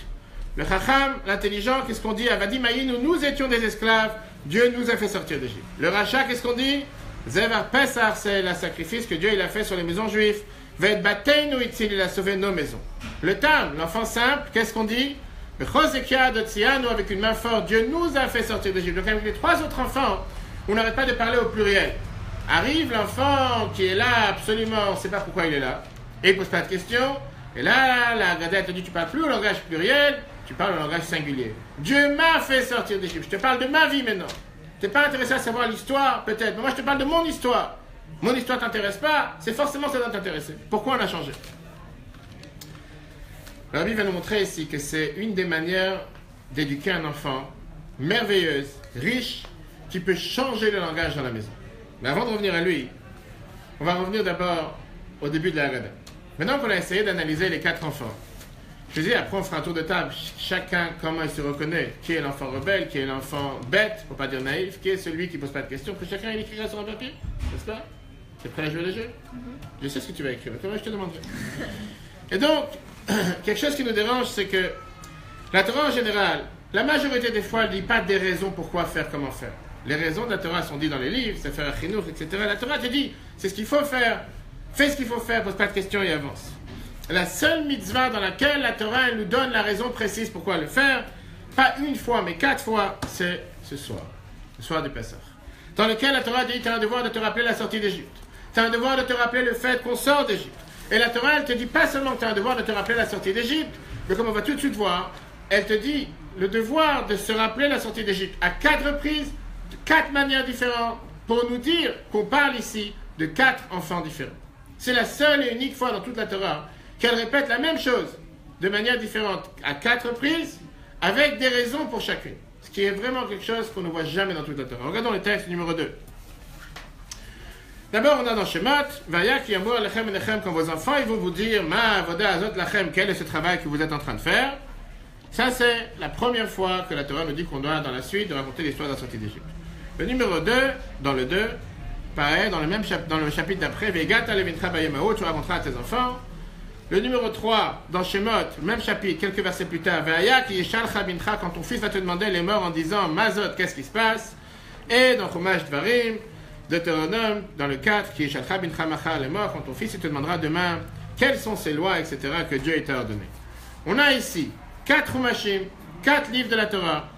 Le Chacham, l'intelligent, qu'est-ce qu'on dit? Avadi Maïn, nous étions des esclaves, Dieu nous a fait sortir d'Égypte. Le Racha, qu'est-ce qu'on dit? Zevar Pesach, c'est le sacrifice que Dieu il a fait sur les maisons juives. Vet Bateinu Itzil, il a sauvé nos maisons. Le Tam, l'enfant simple, qu'est-ce qu'on dit? Le Chosekia de Tsianu, avec une main forte, Dieu nous a fait sortir d'Égypte. Donc avec les 3 autres enfants, on n'arrête pas de parler au pluriel. Arrive l'enfant qui est là, absolument, on ne sait pas pourquoi il est là, et il ne pose pas de questions. Et là, la Haggadah te dit, tu ne parles plus au langage pluriel, tu parles au langage singulier. Dieu m'a fait sortir d'Égypte. Je te parle de ma vie maintenant. Tu n'es pas intéressé à savoir l'histoire, peut-être, mais moi je te parle de mon histoire. Mon histoire ne t'intéresse pas, c'est forcément que ça doit t'intéresser. Pourquoi on a changé? Le Rabbi va nous montrer ici que c'est une des manières d'éduquer un enfant merveilleuse, riche, qui peut changer le langage dans la maison. Mais avant de revenir à lui, on va revenir d'abord au début de la Haggadah. Maintenant qu'on a essayé d'analyser les 4 enfants, je dis, après on fera un tour de table, chacun comment il se reconnaît, qui est l'enfant rebelle, qui est l'enfant bête, pour pas dire naïf, qui est celui qui pose pas de questions, que chacun il écrira sur un papier, n'est-ce pas? T'es prêt à jouer le jeu? Je sais ce que tu vas écrire, comment je te demanderai. Et donc, quelque chose qui nous dérange, c'est que la Torah en général, la majorité des fois, elle ne dit pas des raisons pourquoi faire, comment faire. Les raisons de la Torah sont dites dans les livres, c'est faire un chinour, etc. La Torah te dit, c'est ce qu'il faut faire, fais ce qu'il faut faire, pose pas de questions et avance. La seule mitzvah dans laquelle la Torah elle nous donne la raison précise pourquoi le faire, pas une fois, mais 4 fois, c'est ce soir, le soir du Pessah. Dans lequel la Torah dit, tu as un devoir de te rappeler la sortie d'Égypte. Tu as un devoir de te rappeler le fait qu'on sort d'Égypte. Et la Torah, elle te dit pas seulement que tu as un devoir de te rappeler la sortie d'Égypte, mais comme on va tout de suite voir, elle te dit le devoir de se rappeler la sortie d'Égypte à 4 reprises, de 4 manières différentes, pour nous dire qu'on parle ici de 4 enfants différents. C'est la seule et unique fois dans toute la Torah qu'elle répète la même chose de manière différente à 4 reprises, avec des raisons pour chacune. Ce qui est vraiment quelque chose qu'on ne voit jamais dans toute la Torah. Regardons le texte numéro 2. D'abord, on a dans Shemot, Vaya ki yamur lechem enechem, quand vos enfants ils vont vous dire, Ma avoda azot lachem, quel est ce travail que vous êtes en train de faire. Ça, c'est la première fois que la Torah nous dit qu'on doit, dans la suite, de raconter l'histoire de la sortie d'Égypte. Le numéro 2, dans le 2, pareil, dans le chapitre d'après, Vegata levincha bayemao, tu raconteras à tes enfants. Le numéro 3, dans Shemot, même chapitre, quelques versets plus tard, Vaya ki yeshalcha bincha, quand ton fils va te demander les morts en disant, Mazot, qu'est-ce qui se passe? Et dans Chumash Dvarim, Deutéronome, dans le 4, qui est Shalcha bincha machar les morts, quand ton fils il te demandera demain quelles sont ces lois, etc., que Dieu t'a ordonné. On a ici 4 Humashim, 4 livres de la Torah.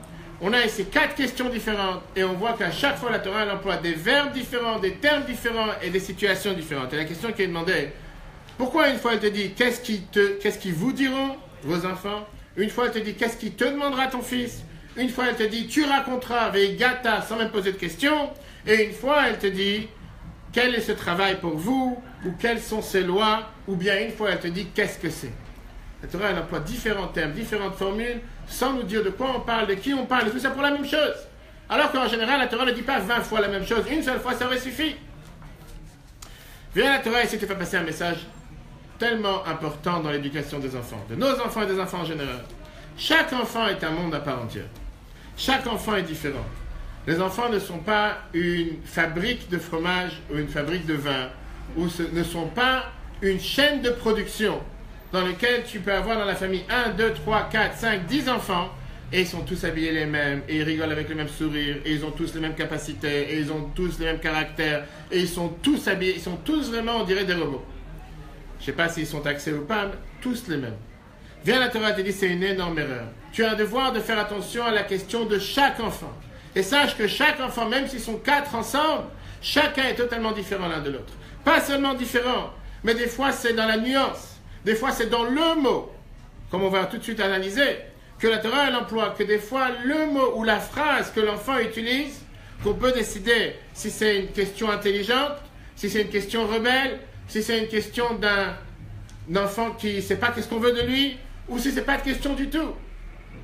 On a ici 4 questions différentes, et on voit qu'à chaque fois la Torah elle emploie des verbes différents, des termes différents et des situations différentes. Et la question qui est demandée, pourquoi une fois elle te dit qu'est-ce qu'ils vous diront, vos enfants? Une fois elle te dit qu'est-ce qui te demandera ton fils? Une fois elle te dit tu raconteras veigata sans même poser de questions. Et une fois, elle te dit, quel est ce travail pour vous, ou quelles sont ces lois, ou bien une fois, elle te dit, qu'est-ce que c'est. La Torah, elle emploie différents termes, différentes formules, sans nous dire de quoi on parle, de qui on parle, et tout ça pour la même chose. Alors qu'en général, la Torah ne dit pas 20 fois la même chose, une seule fois, ça aurait suffi. Viens, la Torah, ici, te fait passer un message tellement important dans l'éducation des enfants, de nos enfants et des enfants en général. Chaque enfant est un monde à part entière. Chaque enfant est différent. Les enfants ne sont pas une fabrique de fromage ou une fabrique de vin, ou ne sont pas une chaîne de production dans laquelle tu peux avoir dans la famille 1, 2, 3, 4, 5, 10 enfants, et ils sont tous habillés les mêmes, et ils rigolent avec le même sourire, et ils ont tous les mêmes capacités, et ils ont tous les mêmes caractères, et ils sont tous habillés, ils sont tous vraiment, on dirait, des robots. Je ne sais pas s'ils sont taxés ou pas, mais tous les mêmes. Viens, la Torah te dit, c'est une énorme erreur. Tu as un devoir de faire attention à la question de chaque enfant. Et sache que chaque enfant, même s'ils sont 4 ensemble, chacun est totalement différent l'un de l'autre. Pas seulement différent, mais des fois c'est dans la nuance. Des fois c'est dans le mot, comme on va tout de suite analyser, que la Torah elle emploie, que des fois le mot ou la phrase que l'enfant utilise, qu'on peut décider si c'est une question intelligente, si c'est une question rebelle, si c'est une question d'un enfant qui ne sait pas qu'est-ce qu'on veut de lui, ou si ce n'est pas de question du tout.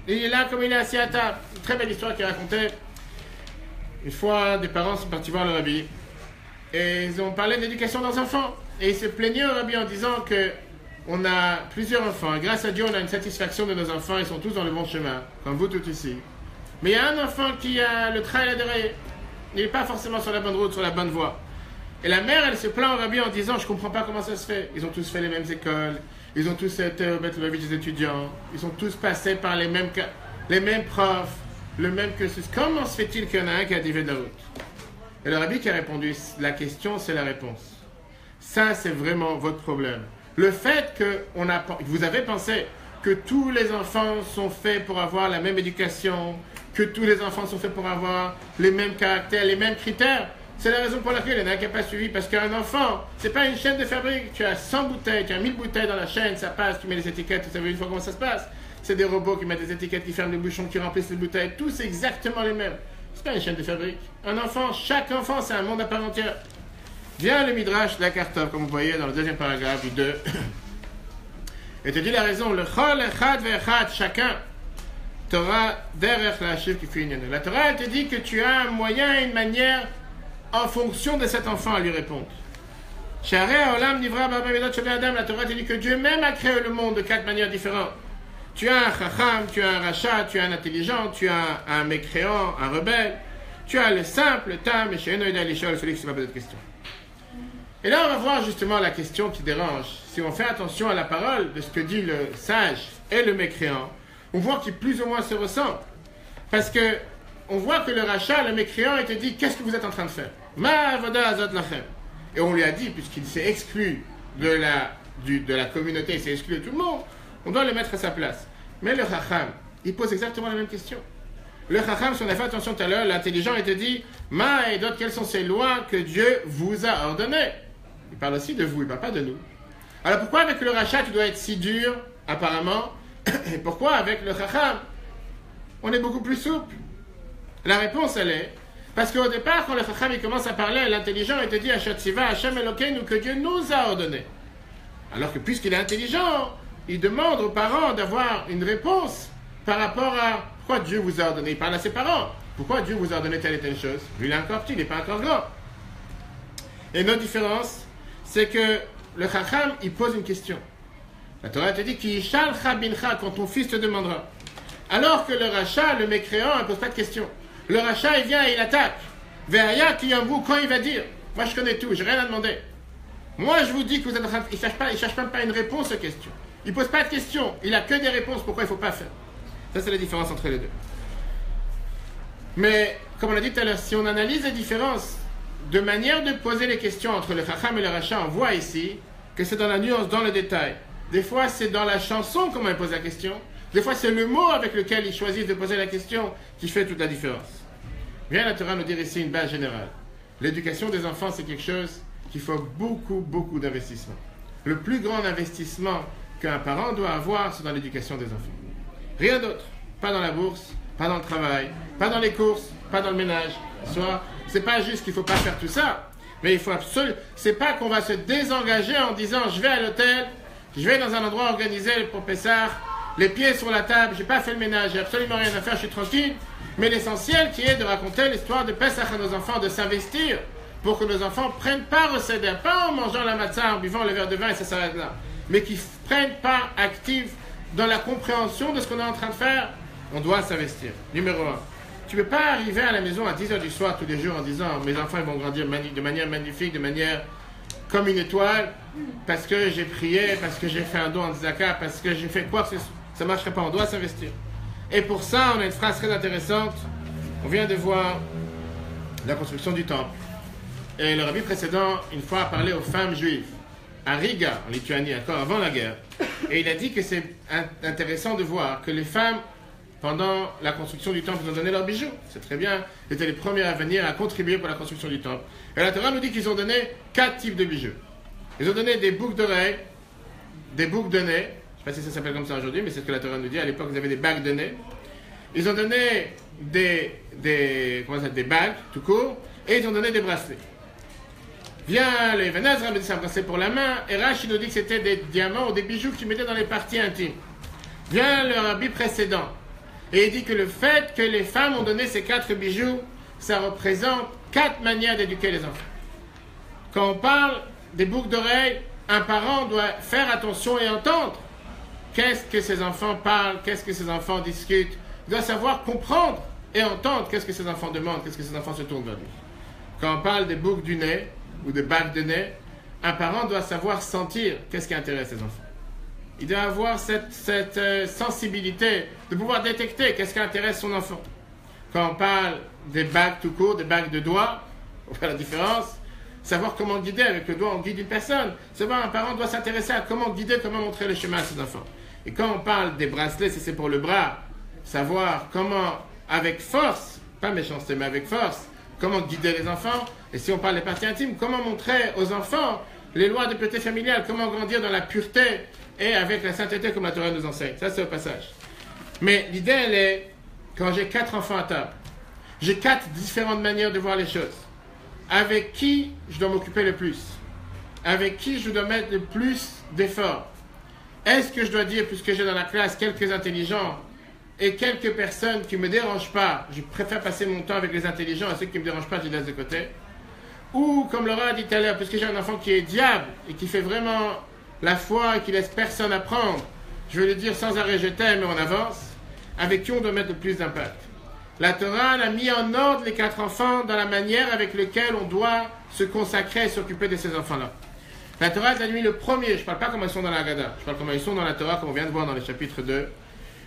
Il est là comme il est assis à table. Une très belle histoire qu'il racontait. Une fois, des parents sont partis voir le rabbi et ils ont parlé d'éducation des enfants. Et ils se plaignaient au rabbi en disant que on a plusieurs enfants. Et grâce à Dieu, on a une satisfaction de nos enfants. Ils sont tous dans le bon chemin, comme vous tous ici. Mais il y a un enfant qui a le trail à dérailler. Il n'est pas forcément sur la bonne route, sur la bonne voie. Et la mère, elle se plaint au rabbi en disant, je ne comprends pas comment ça se fait. Ils ont tous fait les mêmes écoles. Ils ont tous été au Beth Levi des étudiants. Ils ont tous passé par les mêmes profs. Le même cursus. Comment se fait-il qu'il y en a un qui a dévié de la route? Et le rabbi qui a répondu, la question c'est la réponse. Ça c'est vraiment votre problème. Le fait que vous avez pensé que tous les enfants sont faits pour avoir la même éducation, que tous les enfants sont faits pour avoir les mêmes caractères, les mêmes critères, c'est la raison pour laquelle il y en a un qui n'a pas suivi. Parce qu'un enfant, c'est pas une chaîne de fabrique. Tu as 100 bouteilles, tu as 1000 bouteilles dans la chaîne, ça passe, tu mets les étiquettes, tu sais une fois comment ça se passe. C'est des robots qui mettent des étiquettes, qui ferment les bouchons, qui remplissent les bouteilles. Tous exactement les mêmes. C'est pas une chaîne de fabrique. Un enfant, chaque enfant, c'est un monde à part entière. Vient le Midrash, la Kartov, comme vous voyez dans le deuxième paragraphe du 2. Et te dit la raison. Le chol, echad, ve'echad, chacun. Torah, derech, la chiv, qui fait une. La Torah, elle te dit que tu as un moyen et une manière en fonction de cet enfant à lui répondre. La Torah te dit que Dieu même a créé le monde de 4 manières différentes. Tu as un chacham, tu as un rachat, tu as un intelligent, tu as un mécréant, un rebelle, tu as le simple, le tam, et chez celui qui ne se pas poser de questions. Et là, on va voir justement la question qui dérange. Si on fait attention à la parole de ce que dit le sage et le mécréant, on voit qu'ils plus ou moins se ressemblent. Parce que on voit que le rachat, le mécréant, il te dit « Qu'est-ce que vous êtes en train de faire ?» Ma avoda azot lachem. Et on lui a dit, puisqu'il s'est exclu de la communauté, il s'est exclu de tout le monde, on doit le mettre à sa place. Mais le chacham, il pose exactement la même question. Le chacham, si on a fait attention tout à l'heure, l'intelligent, il te dit « Ma et d'autres, quelles sont ces lois que Dieu vous a ordonnées ?» Il parle aussi de vous, il ne parle pas de nous. Alors pourquoi avec le rachat, tu dois être si dur, apparemment, et pourquoi avec le chacham, on est beaucoup plus souple? La réponse, elle est, parce qu'au départ, quand le chacham il commence à parler, l'intelligent, il te dit « Achatziva Hashem Elokeinu » que Dieu nous a ordonné. Alors que puisqu'il est intelligent, il demande aux parents d'avoir une réponse par rapport à pourquoi Dieu vous a ordonné. Il parle à ses parents. Pourquoi Dieu vous a ordonné telle et telle chose? Lui, il est encore petit, il n'est pas encore grand. Et notre différence, c'est que le chacham, il pose une question. La Torah te dit qu'il shal chabincha quand ton fils te demandera. Alors que le rachat, le mécréant, il ne pose pas de question. Le rachat, il vient et il attaque. Ve'aya ki yamru, quand il va dire, moi je connais tout, j'ai rien à demander. Moi je vous dis que vous êtes en train de... Il ne cherche même pas une réponse aux questions. Il ne pose pas de questions, il n'a que des réponses, pourquoi il ne faut pas faire. Ça c'est la différence entre les deux. Mais, comme on a dit tout à l'heure, si on analyse les différences de manière de poser les questions entre le chacham et le rachat, on voit ici que c'est dans la nuance, dans le détail. Des fois c'est dans la chanson comment il pose la question. Des fois, c'est le mot avec lequel ils choisissent de poser la question qui fait toute la différence. Viens la Torah nous dire ici une base générale. L'éducation des enfants, c'est quelque chose qu'il faut beaucoup, beaucoup d'investissement. Le plus grand investissement qu'un parent doit avoir, c'est dans l'éducation des enfants. Rien d'autre. Pas dans la bourse, pas dans le travail, pas dans les courses, pas dans le ménage. C'est pas juste qu'il ne faut pas faire tout ça, mais il faut absolument... C'est pas qu'on va se désengager en disant « Je vais à l'hôtel, je vais dans un endroit organisé pour Pessah, les pieds sur la table, j'ai pas fait le ménage, j'ai absolument rien à faire, je suis tranquille. » Mais l'essentiel qui est de raconter l'histoire de Pessah à nos enfants, de s'investir pour que nos enfants prennent part au Seder, pas en mangeant la matzah, en buvant le verre de vin et ça s'arrête là, mais qu'ils prennent part active dans la compréhension de ce qu'on est en train de faire. On doit s'investir. Numéro 1. Tu ne peux pas arriver à la maison à 10h du soir tous les jours en disant « Mes enfants ils vont grandir de manière magnifique, de manière comme une étoile, parce que j'ai prié, parce que j'ai fait un don en tzedaka, parce que j'ai fait quoi que ce soit. » Ça ne marcherait pas, on doit s'investir. Et pour ça, on a une phrase très intéressante. On vient de voir la construction du temple. Et le rabbi précédent, une fois, a parlé aux femmes juives, à Riga, en Lituanie, encore avant la guerre. Et il a dit que c'est intéressant de voir que les femmes, pendant la construction du temple, ils ont donné leurs bijoux. C'est très bien. Ils étaient les premiers à venir, à contribuer pour la construction du temple. Et la Torah nous dit qu'ils ont donné 4 types de bijoux. Ils ont donné des boucles d'oreilles, des boucles de nez. Je ne sais pas si ça s'appelle comme ça aujourd'hui, mais c'est ce que la Torah nous dit. À l'époque, ils avaient des bagues de nez. Ils ont donné des bagues, tout court, et ils ont donné des bracelets. Vient les Venezra, mais c'est un bracelet pour la main, et Rashi nous dit que c'était des diamants ou des bijoux qu'ils mettaient dans les parties intimes. Vient le rabbi précédent, et il dit que le fait que les femmes ont donné ces 4 bijoux, ça représente 4 manières d'éduquer les enfants. Quand on parle des boucles d'oreilles, un parent doit faire attention et entendre. Qu'est-ce que ses enfants parlent, qu'est-ce que ses enfants discutent. Il doit savoir comprendre et entendre qu'est-ce que ses enfants demandent, qu'est-ce que ses enfants se tournent vers lui. Quand on parle des boucles du nez ou des bagues de nez, un parent doit savoir sentir qu'est-ce qui intéresse ses enfants. Il doit avoir cette sensibilité de pouvoir détecter qu'est-ce qui intéresse son enfant. Quand on parle des bagues tout court, des bagues de doigts, on voit la différence. Savoir comment guider, avec le doigt on guide une personne. Savoir un parent doit s'intéresser à comment guider, comment montrer le chemin à ses enfants. Et quand on parle des bracelets, si c'est pour le bras, savoir comment, avec force, pas méchanceté, mais avec force, comment guider les enfants. Et si on parle des parties intimes, comment montrer aux enfants les lois de pureté familiale, comment grandir dans la pureté et avec la sainteté comme la Torah nous enseigne. Ça, c'est au passage. Mais l'idée, elle est, quand j'ai 4 enfants à table, j'ai 4 différentes manières de voir les choses. Avec qui je dois m'occuper le plus? Avec qui je dois mettre le plus d'efforts? Est-ce que je dois dire, puisque j'ai dans la classe quelques intelligents et quelques personnes qui ne me dérangent pas, je préfère passer mon temps avec les intelligents et ceux qui ne me dérangent pas, je les laisse de côté? Ou, comme Laura a dit tout à l'heure, puisque j'ai un enfant qui est diable et qui fait vraiment la foi et qui laisse personne apprendre, je vais lui dire sans arrêt je t'aime et on avance, avec qui on doit mettre le plus d'impact. La Torah a mis en ordre les 4 enfants dans la manière avec laquelle on doit se consacrer et s'occuper de ces enfants-là. La Torah a mis le premier, je ne parle pas comment ils sont dans la Haggadah, je parle comment ils sont dans la Torah, comme on vient de voir dans le chapitre 2.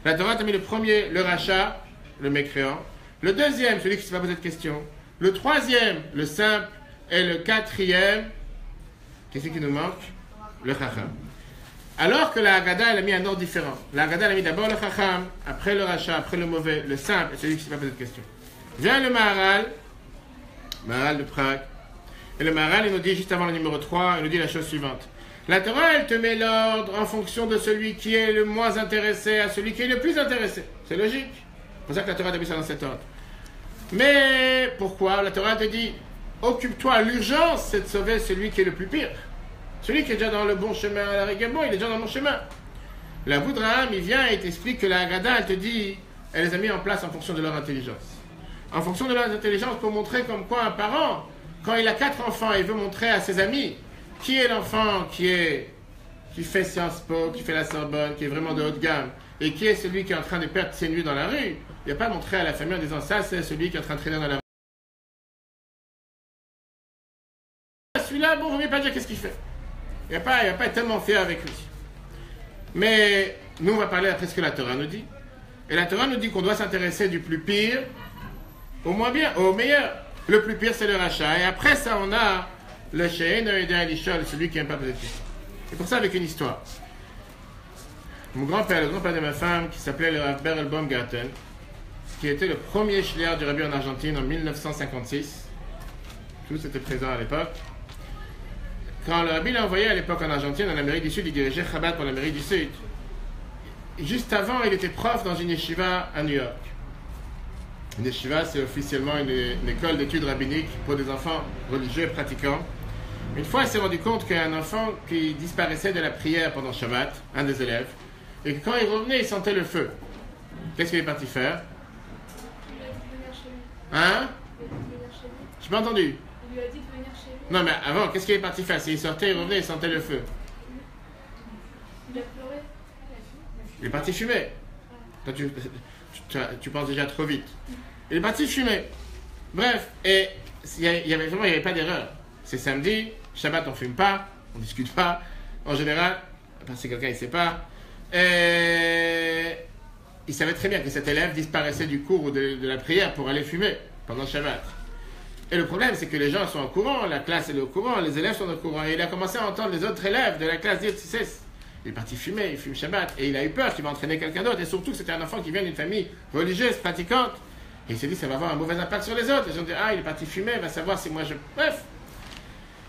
La Torah a mis le premier, le rachat, le mécréant. Le deuxième, celui qui ne s'est pas posé de questions. Le troisième, le simple. Et le quatrième, qu'est-ce qui nous manque? Le chacham. Alors que la Haggadah, elle a mis un ordre différent. La Haggadah, elle a mis d'abord le chacham, après le rachat, après le mauvais, le simple, et celui qui ne s'est pas posé de questions. Vient le Maharal de Prague. Et le Maharal, il nous dit, juste avant le numéro 3, il nous dit la chose suivante. La Torah, elle te met l'ordre en fonction de celui qui est le moins intéressé à celui qui est le plus intéressé. C'est logique. C'est pour ça que la Torah a mis ça dans cet ordre. Mais pourquoi? La Torah te dit, occupe-toi, l'urgence, c'est de sauver celui qui est le plus pire. Celui qui est déjà dans le bon chemin à la rigueur, il est déjà dans le bon chemin. La Boudraham, il vient et t'explique que la Haggadah, elle te dit, elle les a mis en place en fonction de leur intelligence. En fonction de leur intelligence, pour montrer comme quoi un parent, quand il a 4 enfants, il veut montrer à ses amis qui est l'enfant qui fait Sciences Po, qui fait la Sorbonne, qui est vraiment de haute gamme, et qui est celui qui est en train de perdre ses nuits dans la rue. Il n'y a pas montré à la famille en disant ça, c'est celui qui est en train de traîner dans la rue. Celui-là, bon, on ne veut pas dire qu'est-ce qu'il fait. Il n'y a pas être tellement fier avec lui. Mais nous, on va parler après ce que la Torah nous dit. Et la Torah nous dit qu'on doit s'intéresser du plus pire au moins bien, au meilleur. Le plus pire, c'est le rachat. Et après ça, on a le Shein, celui qui n'aime pas poser de questions. C'est pour ça, avec une histoire. Mon grand-père, le grand-père de ma femme, qui s'appelait le Rav Berel Baumgarten, qui était le premier shliach du Rabbi en Argentine en 1956. Tous étaient présents à l'époque. Quand le Rabbi l'a envoyé à l'époque en Argentine, en Amérique du Sud, il dirigeait Chabad pour l'Amérique du Sud. Juste avant, il était prof dans une yeshiva à New York. Une yeshiva, c'est officiellement une école d'études rabbiniques pour des enfants religieux et pratiquants. Une fois, il s'est rendu compte qu'il y a un enfant qui disparaissait de la prière pendant Shabbat, un des élèves, et que quand il revenait, il sentait le feu. Qu'est-ce qu'il est parti faire? Il lui a dit de venir chez lui. Hein? Il lui a dit de venir chez lui. Je n'ai pas entendu. Il lui a dit de venir chez lui. Non, mais avant, qu'est-ce qu'il est parti faire? S'il sortait, il revenait, il sentait le feu. Il a pleuré. Il est parti fumer. Toi, tu penses déjà trop vite. Il est parti fumer. Bref, et il n'y avait pas d'erreur. C'est samedi, Shabbat, on ne fume pas, on ne discute pas. En général, parce que quelqu'un ne sait pas. Et il savait très bien que cet élève disparaissait du cours ou de la prière pour aller fumer pendant Shabbat. Et le problème, c'est que les gens sont au courant, la classe est au courant, les élèves sont au courant. Et il a commencé à entendre les autres élèves de la classe dire, tu sais, il est parti fumer, il fume Shabbat. Et il a eu peur qu'il va entraîner quelqu'un d'autre. Et surtout que c'était un enfant qui vient d'une famille religieuse, pratiquante. Et il s'est dit, ça va avoir un mauvais impact sur les autres. Les gens disent, ah, il est parti fumer, il va savoir si moi je... Bref.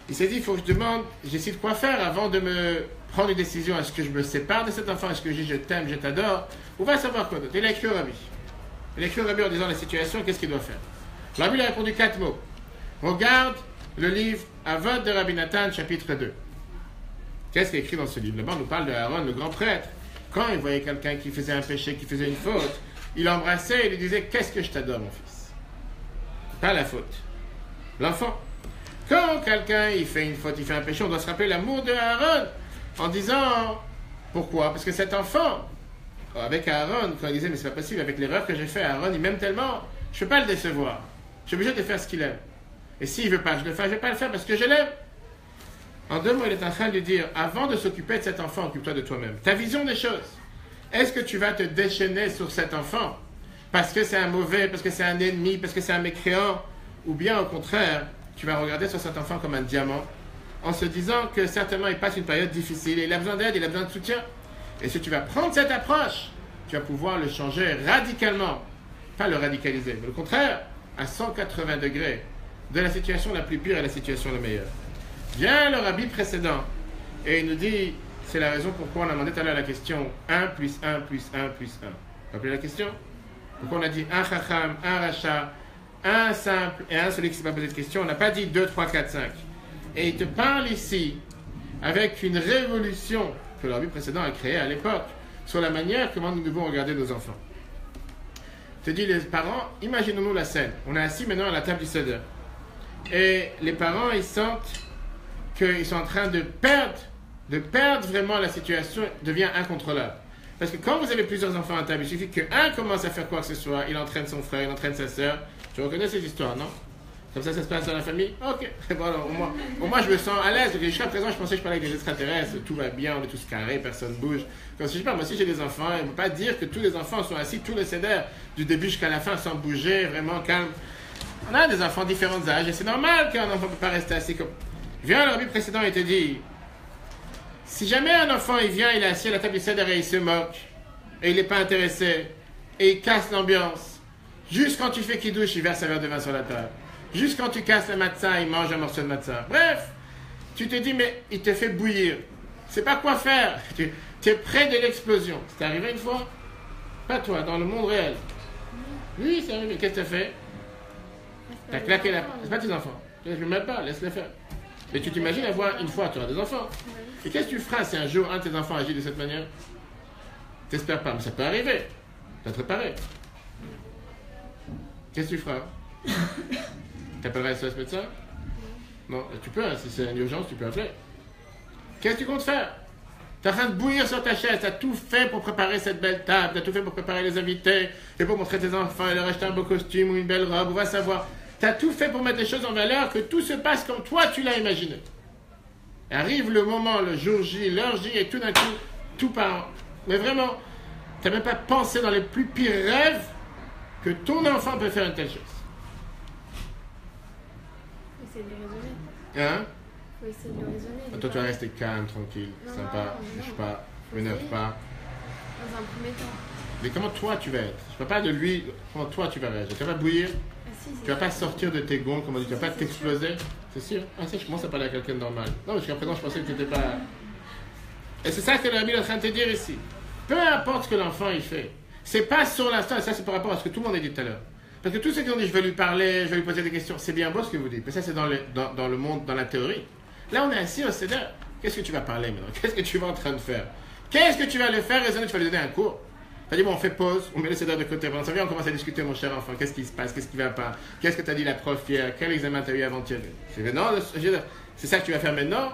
Il s'est dit, il faut que je demande, j'essaie de quoi faire avant de me prendre une décision. Est-ce que je me sépare de cet enfant? Est-ce que je dis, je t'aime, je t'adore? Ou va savoir quoi d'autre? Il a écrit au Rabbi. Il a écrit au Rabbi en disant la situation, qu'est-ce qu'il doit faire? Le Rabbi lui a répondu 4 mots. Regarde le livre Avot de Rabbi Nathan, chapitre 2. Qu'est-ce qui est écrit dans ce livre? Là-bas, on nous parle de Aaron, le grand prêtre. Quand il voyait quelqu'un qui faisait un péché, qui faisait une faute, il l'embrassait et lui disait, qu'est-ce que je t'adore, mon fils? Pas la faute. L'enfant. Quand quelqu'un il fait une faute, il fait un péché, on doit se rappeler l'amour de Aaron en disant, pourquoi? Parce que cet enfant, avec Aaron, quand il disait, mais c'est pas possible, avec l'erreur que j'ai fait, Aaron, il m'aime tellement, je ne peux pas le décevoir. Je suis obligé de faire ce qu'il aime. Et s'il ne veut pas, je ne vais pas le faire parce que je l'aime. En 2 mots, il est en train de dire, avant de s'occuper de cet enfant, occupe-toi de toi-même. Ta vision des choses. Est-ce que tu vas te déchaîner sur cet enfant parce que c'est un mauvais, parce que c'est un ennemi, parce que c'est un mécréant, ou bien au contraire, tu vas regarder sur cet enfant comme un diamant, en se disant que certainement il passe une période difficile, et il a besoin d'aide, il a besoin de soutien. Et si tu vas prendre cette approche, tu vas pouvoir le changer radicalement. Pas le radicaliser, mais au contraire, à 180 degrés, de la situation la plus pire à la situation la meilleure. Vient le rabbi précédent, et il nous dit, c'est la raison pourquoi on a demandé tout à l'heure la question 1 plus 1 plus 1 plus 1. Vous rappelez la question? Pourquoi on a dit un chacham, un rachat, un simple et un celui qui ne s'est pas posé de question? On n'a pas dit 2, 3, 4, 5. Et il te parle ici avec une révolution que le rabbi précédent a créée à l'époque sur la manière comment nous devons regarder nos enfants. Il te dit, les parents, imaginons-nous la scène. On est assis maintenant à la table du Seder. Et les parents, ils sentent qu'ils sont en train de perdre vraiment la situation, devient incontrôlable. Parce que quand vous avez plusieurs enfants à table, il suffit qu'un commence à faire quoi que ce soit, il entraîne son frère, il entraîne sa sœur. Tu reconnais ces histoires, non? Comme ça se passe dans la famille? Ok. Bon, alors, au moins, je me sens à l'aise. Jusqu'à présent, je pensais que je parlais avec des extraterrestres. Tout va bien, on est tous carrés, personne bouge. Comme si, je sais pas, moi aussi j'ai des enfants. Il ne faut pas dire que tous les enfants sont assis, tous les cédères, du début jusqu'à la fin, sans bouger, vraiment calme. On a des enfants de différents âges et c'est normal qu'un enfant ne peut pas rester assis comme. Viens, le rabbi précédent, il te dit, si jamais un enfant, il vient, il est assis à la table du cédère et il se moque, et il n'est pas intéressé, et il casse l'ambiance, juste quand tu fais qu'il douche, il verse un verre de vin sur la table. Juste quand tu casses le matzah, il mange un morceau de matzah. Bref, tu te dis, mais il te fait bouillir. Tu sais pas quoi faire. Tu es près de l'explosion. C'est arrivé une fois? Pas toi, dans le monde réel. Oui, c'est arrivé. Qu'est-ce que tu as fait? Tu as claqué la... C'est pas tes enfants. Je ne mets pas, laisse-les faire. Mais tu t'imagines avoir une fois, tu auras des enfants. Et qu'est-ce que tu feras si un jour un de tes enfants agit de cette manière? T'espères pas, mais ça peut arriver. Tu vas te préparer. Qu'est-ce que tu feras? T'appellerais SOS médecin? Non, tu peux, hein, si c'est une urgence, tu peux appeler. Qu'est-ce que tu comptes faire? T'es en train de bouillir sur ta chaise, t'as tout fait pour préparer cette belle table, t'as tout fait pour préparer les invités, et pour montrer tes enfants, et leur acheter un beau costume ou une belle robe, on va savoir. T'as tout fait pour mettre les choses en valeur, que tout se passe comme toi tu l'as imaginé. Et arrive le moment, le jour J, l'heure J, et tout d'un coup, tout part. Mais vraiment, t'as même pas pensé dans les plus pires rêves que ton enfant peut faire une telle chose. Faut essayer de le raisonner. Hein? Faut essayer de le raisonner. Toi, tu vas rester calme, tranquille, Non, sympa, non, bouge non. pas, Faut m'énerve essayer. pas. Dans un premier temps. Mais comment toi tu vas être? Je parle pas de lui, comment toi tu vas réagir? Tu vas pas bouillir? Ah si, c'est Tu vas pas sûr. sortir de tes gonds, comment on dit, tu vas pas C'est t'exploser? C'est sûr? Ah ça, je commence à parler à quelqu'un de normal. Non, jusqu'à présent, je pensais que tu n'étais pas... Et c'est ça que le Rabbi est en train de te dire ici. Peu importe ce que l'enfant il fait, c'est pas sur l'instant, et ça c'est par rapport à ce que tout le monde a dit tout à l'heure. Parce que tous ceux qui ont dit je vais lui parler, je vais lui poser des questions, c'est bien beau ce que vous dites, mais ça c'est dans le monde, dans la théorie. Là on est assis au Seder. Qu'est-ce que tu vas parler maintenant? Qu'est-ce que tu vas en train de faire? Qu'est-ce que tu vas le faire raisonner? Tu vas lui donner un cours? Tu as dit bon on fait pause, on met le Seder de côté, pendant ça vient on commence à discuter mon cher enfant, qu'est-ce qui se passe, qu'est-ce qui va pas, qu'est-ce que tu as dit la prof hier, quel examen tu as eu avant-hier? Non, c'est ça que tu vas faire maintenant?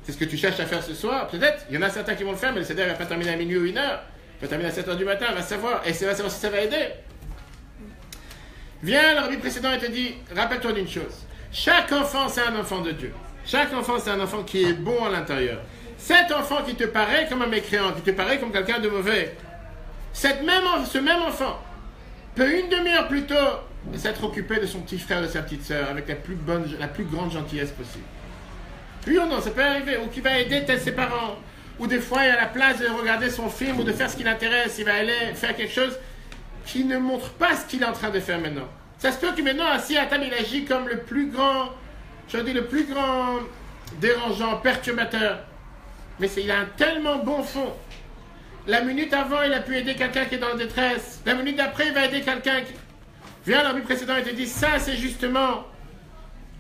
C'est ce que tu cherches à faire ce soir? Peut-être, il y en a certains qui vont le faire, mais le Seder ne va pas terminer à minuit ou 1h. Il va terminer à 7h du matin, va savoir. Et c'est va savoir si ça va aider. Viens, le rabbi précédent, il te dit, rappelle-toi d'une chose. Chaque enfant, c'est un enfant de Dieu. Chaque enfant, c'est un enfant qui est bon à l'intérieur. Cet enfant qui te paraît comme un mécréant, qui te paraît comme quelqu'un de mauvais, ce même enfant peut une demi-heure plus tôt s'être occupé de son petit frère, de sa petite sœur, avec la plus grande gentillesse possible. Oui ou non, ça peut arriver. Ou qui va aider ses parents. Ou des fois, il a la place de regarder son film ou de faire ce qui l'intéresse. Il va aller faire quelque chose qui ne montre pas ce qu'il est en train de faire maintenant. Ça se peut que maintenant, assis à table, il agit comme le plus grand dérangeant, perturbateur. Mais il a un tellement bon fond. La minute avant, il a pu aider quelqu'un qui est dans la détresse. La minute d'après, il va aider quelqu'un qui... Viens, dans le but précédent, il te dit, ça, c'est justement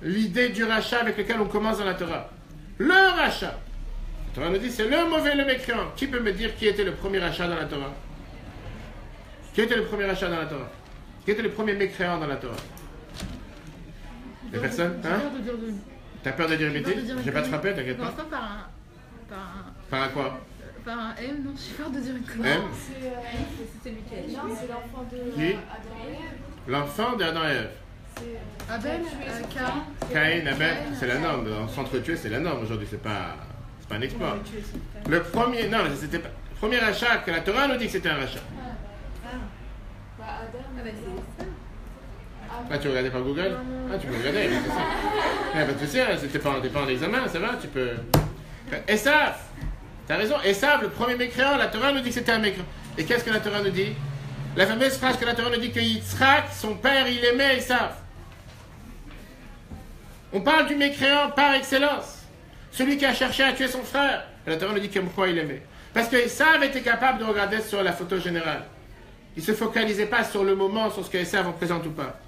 l'idée du rachat avec lequel on commence dans la Torah. Le rachat. La Torah nous dit, c'est le mauvais, le mécréant. Qui peut me dire qui était le premier rachat dans la Torah? Qui était le premier rachat dans la Torah? Qui était le premier mécréant dans la Torah? Les personnes? Hein? T'as peur de dire une bêtise? J'ai pas te frapper, t'inquiète Non, pas. pas Par un quoi? par un M, non, j'ai peur de dire une connerie. M? C'est celui qui a dit. Non, c'est l'enfant de Qui? Adam et Ève. L'enfant d'Adam et Ève. C'est Abel, Cain. Caïn, Abel, c'est la norme. On s'entretuer, c'est la norme aujourd'hui, c'est pas un exploit. Le premier, non, c'était pas. Le premier rachat que la Torah nous dit que c'était un rachat. bah, Adam. Ah bah c'est ça. Ah, tu regardais par Google? Ah, tu peux regarder, c'est ça. Il n'y a pas de souci, hein, t'es pas en examen, ça va, tu peux. Esav, t'as raison, Esav, le premier mécréant, la Torah nous dit que c'était un mécréant. Et qu'est-ce que la Torah nous dit? La fameuse phrase que la Torah nous dit que Yitzhak, son père, il aimait Esav. On parle du mécréant par excellence. Celui qui a cherché à tuer son frère. Et la Torah nous dit comme quoi il aimait. Parce que Esav était capable de regarder sur la photo générale. Il ne se focalisait pas sur le moment, sur ce que Esav représente ou pas.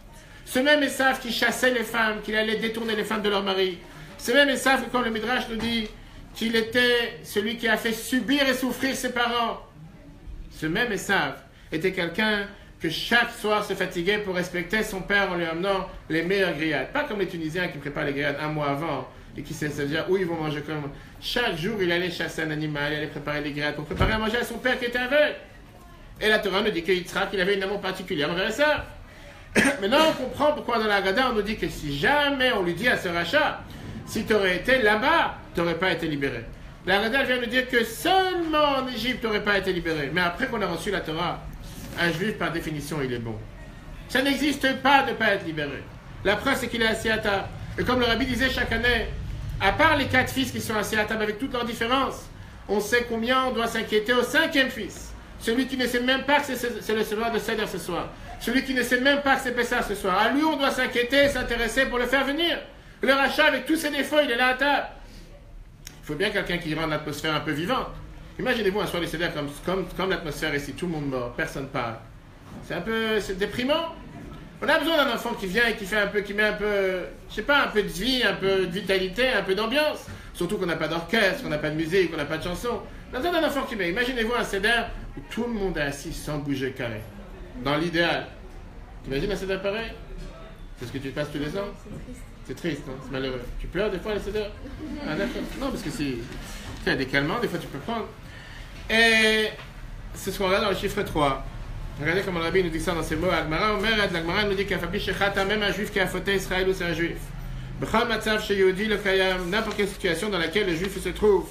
Ce même Esav qui chassait les femmes, qu'il allait détourner les femmes de leur mari. Ce même Esav que quand le Midrash nous dit qu'il était celui qui a fait subir et souffrir ses parents. Ce même Esav était quelqu'un que chaque soir se fatiguait pour respecter son père en lui amenant les meilleures grillades. Pas comme les Tunisiens qui préparent les grillades un mois avant et qui savent dire où ils vont manger comme. Chaque jour, il allait chasser un animal, il allait préparer les grillades pour préparer à manger à son père qui était aveugle. Et la Torah nous dit que Yitzhak, il avait une amour particulière envers ça. Maintenant, on comprend pourquoi dans la Haggadah, on nous dit que si jamais on lui dit à ce rachat, si tu aurais été là-bas, tu n'aurais pas été libéré. La Haggadah vient nous dire que seulement en Égypte, tu n'aurais pas été libéré. Mais après qu'on a reçu la Torah, un juif, par définition, il est bon. Ça n'existe pas de ne pas être libéré. La preuve, c'est qu'il est assis à table. Et comme le rabbi disait chaque année, à part les 4 fils qui sont assis à table avec toutes leurs différences, on sait combien on doit s'inquiéter au 5e fils. Celui qui ne sait même pas que c'est le soir de Seder ce soir. Celui qui ne sait même pas que c'est Pessah ce soir. À lui, on doit s'inquiéter et s'intéresser pour le faire venir. Le rachat, avec tous ses défauts, il est là à table. Il faut bien quelqu'un qui rend l'atmosphère un peu vivante. Imaginez-vous un soir de Seder comme l'atmosphère ici, tout le monde mort, personne parle. C'est déprimant. On a besoin d'un enfant qui vient et qui fait un peu, qui met un peu, je sais pas, un peu de vie, un peu de vitalité, un peu d'ambiance. Surtout qu'on n'a pas d'orchestre, qu'on n'a pas de musique, qu'on n'a pas de chanson. On a besoin d'un enfant qui met. Imaginez-vous un Seder où tout le monde est assis sans bouger carré. Dans l'idéal. T'imagines un Seder pareil? C'est ce que tu passes tous les ans? C'est triste, hein? C'est malheureux. Tu pleures des fois les Seder? Ah d'accord. Non, parce que si il y a des calmants, des fois tu peux prendre. Et c'est ce qu'on regarde dans le chiffre 3. Regardez comment le rabbi nous dit ça dans ses mots. L'Agmara nous dit qu'un même un juif qui a fauté Israël ou c'est un juif. N'importe quelle situation dans laquelle le juif se trouve,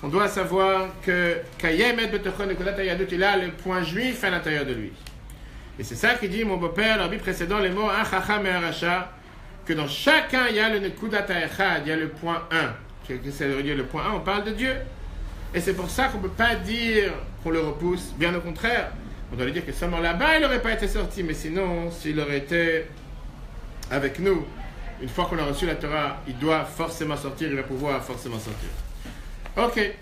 on doit savoir que il a le point juif à l'intérieur de lui. Et c'est ça qui dit mon beau-père, le rabbi précédent, les mots un chacham et un racha, que dans chacun il y a le nekudat ha'echad, il y a le point 1. C'est le point 1, on parle de Dieu. Et c'est pour ça qu'on ne peut pas dire qu'on le repousse, bien au contraire. On doit lui dire que seulement là-bas, il n'aurait pas été sorti, mais sinon, s'il aurait été avec nous, une fois qu'on a reçu la Torah, il doit forcément sortir, il va pouvoir forcément sortir. Ok.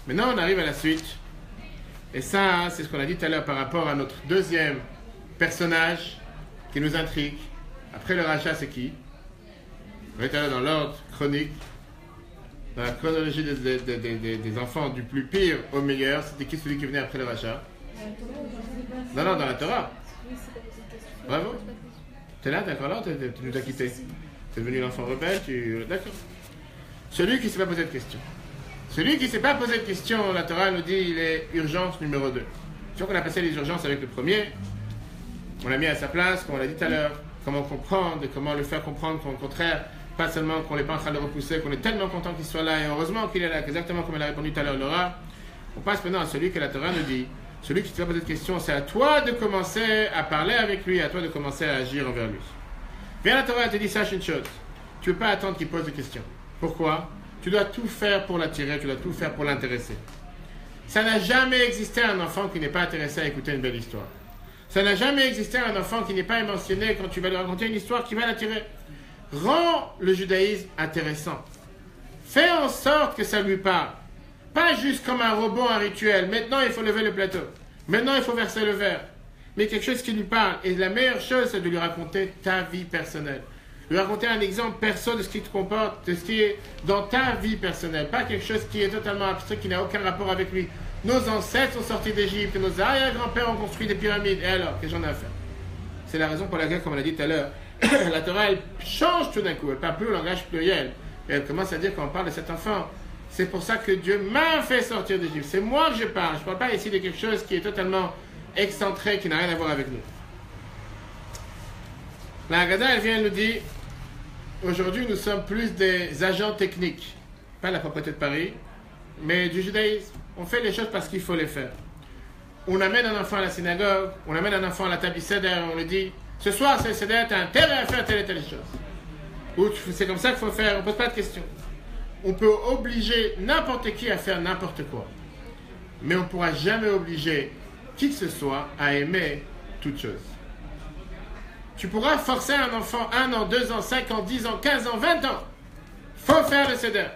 Maintenant, on arrive à la suite. Et ça, c'est ce qu'on a dit tout à l'heure par rapport à notre deuxième personnage qui nous intrigue. Après le rachat, c'est qui? On est allé dans l'ordre chronique. Dans la chronologie des enfants du plus pire au meilleur, c'était qui celui qui venait après le rachat? Non, dans la Torah. Bravo. T'es là, t'es encore là, tu nous as quittés. T'es devenu l'enfant rebelle, D'accord. Celui qui ne s'est pas posé de question. Celui qui ne s'est pas posé de question, la Torah nous dit, il est urgence numéro 2. Tu vois qu'on a passé les urgences avec le premier. On l'a mis à sa place, comme on l'a dit tout à l'heure. Comment comprendre, et comment le faire comprendre qu'au contraire, pas seulement qu'on n'est pas en train de le repousser, qu'on est tellement content qu'il soit là, et heureusement qu'il est là, exactement comme elle a répondu tout à l'heure Laura. On passe maintenant à celui que la Torah nous dit. Celui qui te pose cette question, c'est à toi de commencer à parler avec lui, à toi de commencer à agir envers lui. Viens, la Torah te dit, sache une chose. Tu ne peux pas attendre qu'il pose des questions. Pourquoi? Tu dois tout faire pour l'attirer, tu dois tout faire pour l'intéresser. Ça n'a jamais existé un enfant qui n'est pas intéressé à écouter une belle histoire. Ça n'a jamais existé un enfant qui n'est pas émotionné quand tu vas lui raconter une histoire qui va l'attirer. Rends le judaïsme intéressant. Fais en sorte que ça lui parle. Pas juste comme un robot, un rituel. Maintenant, il faut lever le plateau. Maintenant, il faut verser le verre. Mais quelque chose qui lui parle. Et la meilleure chose, c'est de lui raconter ta vie personnelle. Lui raconter un exemple perso de ce qui te comporte, de ce qui est dans ta vie personnelle. Pas quelque chose qui est totalement abstrait, qui n'a aucun rapport avec lui. Nos ancêtres sont sortis d'Égypte, nos arrière-grands-pères ont construit des pyramides. Et alors, qu'est-ce que j'en ai à faire? C'est la raison pour laquelle, comme on l'a dit tout à l'heure, la Torah, elle change tout d'un coup. Elle parle plus au langage pluriel. Et elle commence à dire quand on parle de cet enfant, c'est pour ça que Dieu m'a fait sortir d'Égypte. C'est moi que je parle. Je ne parle pas ici de quelque chose qui est totalement excentré, qui n'a rien à voir avec nous. La Haggadah, elle vient nous dire, aujourd'hui, nous sommes plus des agents techniques. Pas la propreté de Paris, mais du judaïsme. On fait les choses parce qu'il faut les faire. On amène un enfant à la synagogue, on amène un enfant à la table du Seder, on lui dit, ce soir, c'est le Seder, tu as intérêt à faire telle et telle chose. Ou c'est comme ça qu'il faut faire, on ne pose pas de questions. On peut obliger n'importe qui à faire n'importe quoi. Mais on ne pourra jamais obliger qui que ce soit à aimer toute chose. Tu pourras forcer un enfant 1 an, 2 ans, 5 ans, 10 ans, 15 ans, 20 ans. Faut faire le Seder.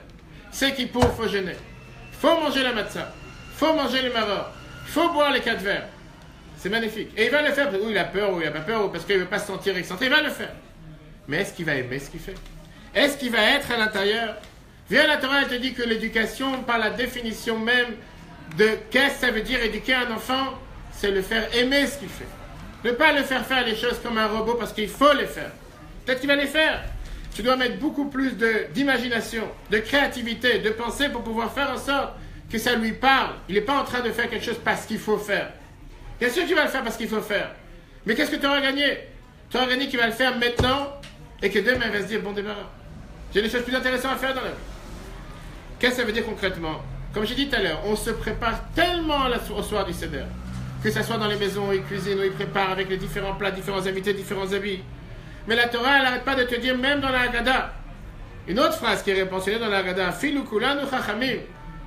C'est qu'il faut jeûner. Faut manger la matzah. Faut manger le maror. Faut boire les 4 verres. C'est magnifique. Et il va le faire, ou il a peur, ou il n'a pas peur, ou parce qu'il ne veut pas se sentir excentré. Il va le faire. Mais est-ce qu'il va aimer ce qu'il fait? Est-ce qu'il va être à l'intérieur? Viens, la Torah, elle te dit que l'éducation, par la définition même de qu'est-ce que ça veut dire éduquer un enfant, c'est le faire aimer ce qu'il fait. Ne pas le faire faire les choses comme un robot parce qu'il faut les faire. Peut-être qu'il va les faire. Tu dois mettre beaucoup plus d'imagination, de créativité, de pensée pour pouvoir faire en sorte que ça lui parle. Il n'est pas en train de faire quelque chose parce qu'il faut faire. Bien sûr qu'il va le faire parce qu'il faut faire. Mais qu'est-ce que tu auras gagné? Tu auras gagné qu'il va le faire maintenant et que demain il va se dire bon débarras. J'ai des choses plus intéressantes à faire dans la vie. Qu'est-ce que ça veut dire concrètement? Comme j'ai dit tout à l'heure, on se prépare tellement au soir du Seder. Que ce soit dans les maisons où ils cuisinent, où ils préparent avec les différents plats, différents invités, différents habits. Mais la Torah, elle n'arrête pas de te dire, même dans la Haggadah, une autre phrase qui est mentionnée dans la Haggadah, Filu kulanu chachamim,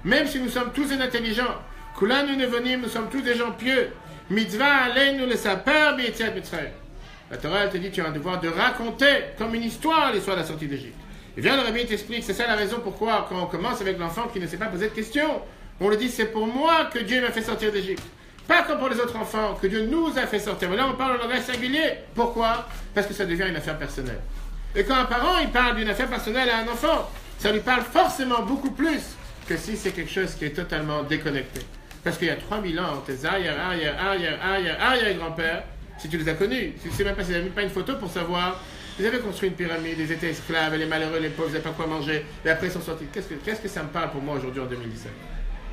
même si nous sommes tous intelligents, kulanu nevonim, nous sommes tous des gens pieux, mitzvah aleinu le saper b'yetziat Mitzrayim. La Torah, elle te dit, tu as un devoir de raconter comme une histoire l'histoire de la sortie d'Égypte. Et bien le Rabbi t'explique, c'est ça la raison pourquoi, quand on commence avec l'enfant qui ne sait pas poser de questions, on le dit, c'est pour moi que Dieu m'a fait sortir d'Égypte. Pas comme pour les autres enfants, que Dieu nous a fait sortir. Mais là, on parle en langage singulier. Pourquoi? Parce que ça devient une affaire personnelle. Et quand un parent, il parle d'une affaire personnelle à un enfant, ça lui parle forcément beaucoup plus que si c'est quelque chose qui est totalement déconnecté. Parce qu'il y a 3000 ans, tes arrière-grands-pères, si tu les as connus, si tu sais même pas, si tu n'as même pas une photo pour savoir, ils avaient construit une pyramide, ils étaient esclaves, les malheureux, les pauvres, ils n'avaient pas quoi manger, et après ils sont sortis. Qu'est-ce que ça me parle pour moi aujourd'hui en 2017?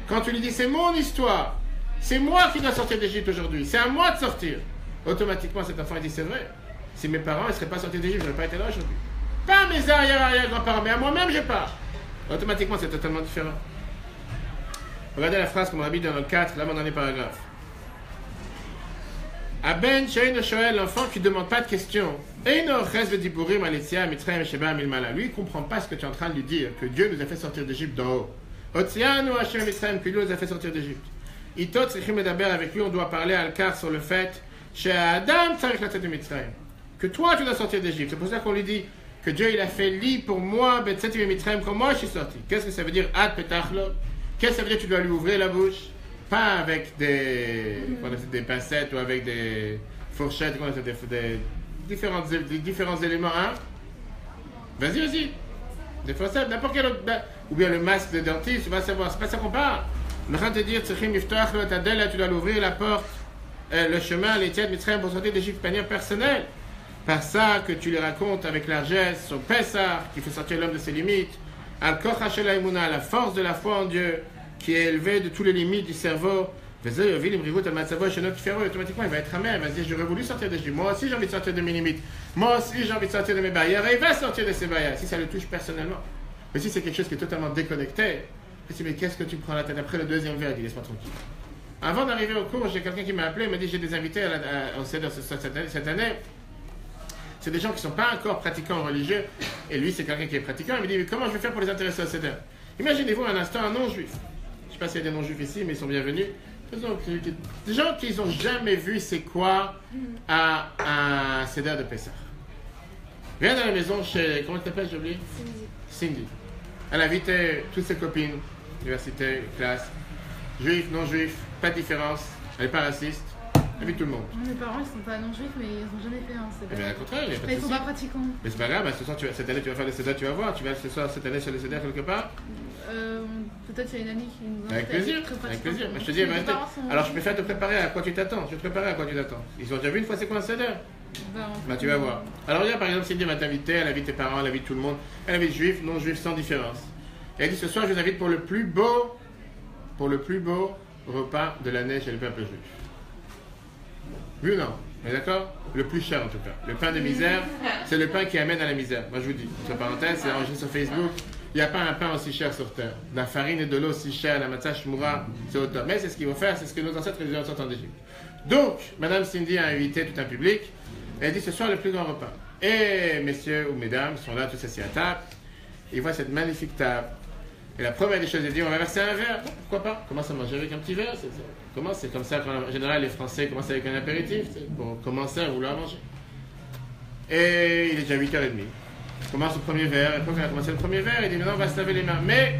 Quand tu lui dis, c'est mon histoire, c'est moi qui dois sortir d'Égypte aujourd'hui. C'est à moi de sortir. Automatiquement, cet enfant il dit c'est vrai. Si mes parents ne seraient pas sortis d'Égypte, je n'aurais pas été là aujourd'hui. Pas mes arrière-grands-parents, mais à moi-même, je pars. Automatiquement, c'est totalement différent. Regardez la phrase qu'on m'a mis dans le 4, là, mon dernier paragraphe. Aben Shein Shoel, l'enfant qui ne demande pas de questions. Lui, il ne comprend pas ce que tu es en train de lui dire, que Dieu nous a fait sortir d'Égypte d'en haut. Que Dieu nous a fait sortir d'Égypte. Itot Tzrichim Medaber, avec lui, on doit parler à Al-Kar sur le fait que toi, tu dois sortir d'Égypte. C'est pour ça qu'on lui dit que Dieu, il a fait lit pour moi, comme moi, je suis sorti. Qu'est-ce que ça veut dire, Ad Petachlo? Qu'est-ce que ça veut dire, tu dois lui ouvrir la bouche? Pas avec des pincettes ou avec des fourchettes, des différents éléments, hein? Vas-y. Des fourchettes, n'importe quel autre. Ou bien le masque de dentiste, tu vas savoir, c'est pas ça qu'on parle. Le train de te dire, tu dois l'ouvrir la porte, le chemin, les tièdes, Mitzrayim pour sortir d'Égypte de manière personnelle. Par ça que tu les racontes avec largesse, sur Pessah, qui fait sortir l'homme de ses limites, Al-Koch Hashel Haïmouna, la force de la foi en Dieu, qui est élevée de toutes les limites du cerveau. Automatiquement, il va être amer, il va se dire, j'aurais voulu sortir d'Égypte. Moi aussi, j'ai envie de sortir de mes limites. Moi aussi, j'ai envie de sortir de mes barrières. Et il va sortir de ses barrières, si ça le touche personnellement. Mais si c'est quelque chose qui est totalement déconnecté, mais qu'est-ce que tu prends la tête? Après le deuxième verre, il dit, laisse-moi tranquille. Avant d'arriver au cours, j'ai quelqu'un qui m'a appelé, il m'a dit, j'ai des invités au CEDER cette année. C'est des gens qui ne sont pas encore pratiquants religieux, et lui, c'est quelqu'un qui est pratiquant. Il me dit, mais comment je vais faire pour les intéresser au CEDER? Imaginez-vous un instant un non-juif. Je ne sais pas s'il y a des non-juifs ici, mais ils sont bienvenus. Des gens qui n'ont jamais vu c'est quoi un CEDER de Pessah. Viens dans la maison chez, comment tu t'appelles, j'ai oublié? Cindy. Elle a invité toutes ses copines, université, classe, juifs, non-juifs, pas de différence, elle n'est pas raciste, elle invite tout le monde. Mes parents, ils sont pas non-juifs, mais ils n'ont jamais fait un CEDER. Eh bien, au contraire, il n'y a pas de Mais ils sont souci. pas pratiquants. Mais c'est pas grave, ce soir, cette année, tu vas faire le CEDER, tu vas voir. Tu vas ce soir, cette année, sur le CEDER quelque part? Peut-être qu'il y a une amie qui nous a Avec plaisir, avec plaisir. Je te dis, alors je préfère te préparer à quoi tu t'attends. Je vais te préparer à quoi tu t'attends. Ils ont déjà vu une fois c'est quoi un CEDER? Bah, tu vas voir. Alors, regarde, par exemple, Cindy va t'inviter, elle invite tes parents, elle invite tout le monde. Elle invite juifs, non-juifs, sans différence. Et elle dit, ce soir, je vous invite pour le plus beau repas de l'année chez le peuple juif. Oui ou non? On est d'accord? Le plus cher en tout cas. Le pain de misère, c'est le pain qui amène à la misère. Moi je vous dis, entre parenthèses, c'est enregistré sur Facebook. Il n'y a pas un pain aussi cher sur terre. La farine et de l'eau aussi chère, la matzah shmura, c'est au top. Mais c'est ce qu'ils vont faire, c'est ce que nos ancêtres les ont en Égypte. Donc, Madame Cindy a invité tout un public. Et elle dit, ce soir le plus grand repas. Et messieurs ou mesdames sont là, tous assis à table. Ils voient cette magnifique table. Et la première des choses, elle dit, on va verser un verre. Pourquoi pas? Commence à manger avec un petit verre. C'est comme ça qu'en général les Français commencent avec un apéritif, pour commencer à vouloir manger. Et il est déjà 8h30. On commence le premier verre, et après quand on a commencé le premier verre, il dit maintenant on va se laver les mains. Mais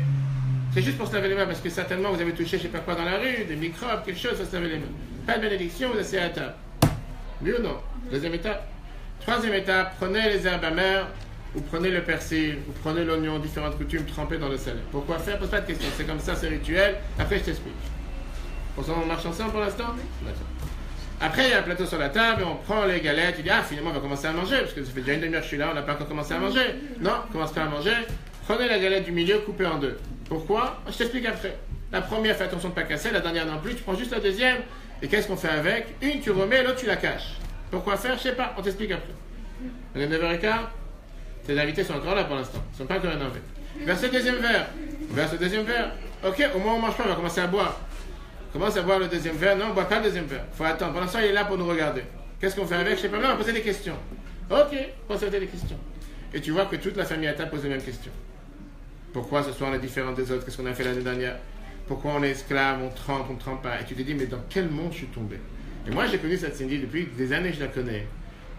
c'est juste pour se laver les mains, parce que certainement vous avez touché je sais pas quoi dans la rue, des microbes, quelque chose, ça se laver les mains. Pas de bénédiction, vous asseyez à table. Oui ou non? Deuxième étape. Troisième étape, prenez les herbes amères, ou prenez le persil, ou prenez l'oignon, différentes coutumes trempées dans le sel. Pourquoi faire? Pose pas de questions, c'est comme ça, c'est rituel. Après je t'explique. On marche ensemble pour l'instant? D'accord. Après, il y a un plateau sur la table, on prend les galettes, tu dis, ah, finalement, on va commencer à manger, parce que ça fait déjà une demi-heure que je suis là, on n'a pas encore commencé à manger. Non, commence pas à manger. Prenez la galette du milieu, coupée en deux. Pourquoi? Je t'explique après. La première, fais attention de ne pas casser, la dernière non plus, tu prends juste la deuxième, et qu'est-ce qu'on fait avec? Une, tu remets, l'autre, tu la caches. Pourquoi faire? Je sais pas, on t'explique après. On est 9h15, tes invités sont encore là pour l'instant, ils ne sont pas encore énervés. Verse le deuxième verre. Verse le deuxième verre. Ok, au moins on mange pas, on va commencer à boire. Commence à boire le deuxième verre. Non, on ne boit pas le deuxième verre. Faut attendre. Pour l'instant, il est là pour nous regarder. Qu'est-ce qu'on fait avec? Je sais pas. Non, on va poser des questions. Ok, on va poser des questions. Et tu vois que toute la famille à table pose les mêmes questions. Pourquoi ce soir on est différent des autres? Qu'est-ce qu'on a fait l'année dernière? Pourquoi on est esclave? On ne trempe pas. Et tu te dis, mais dans quel monde je suis tombé? Et moi, j'ai connu cette Cindy depuis des années, je la connais,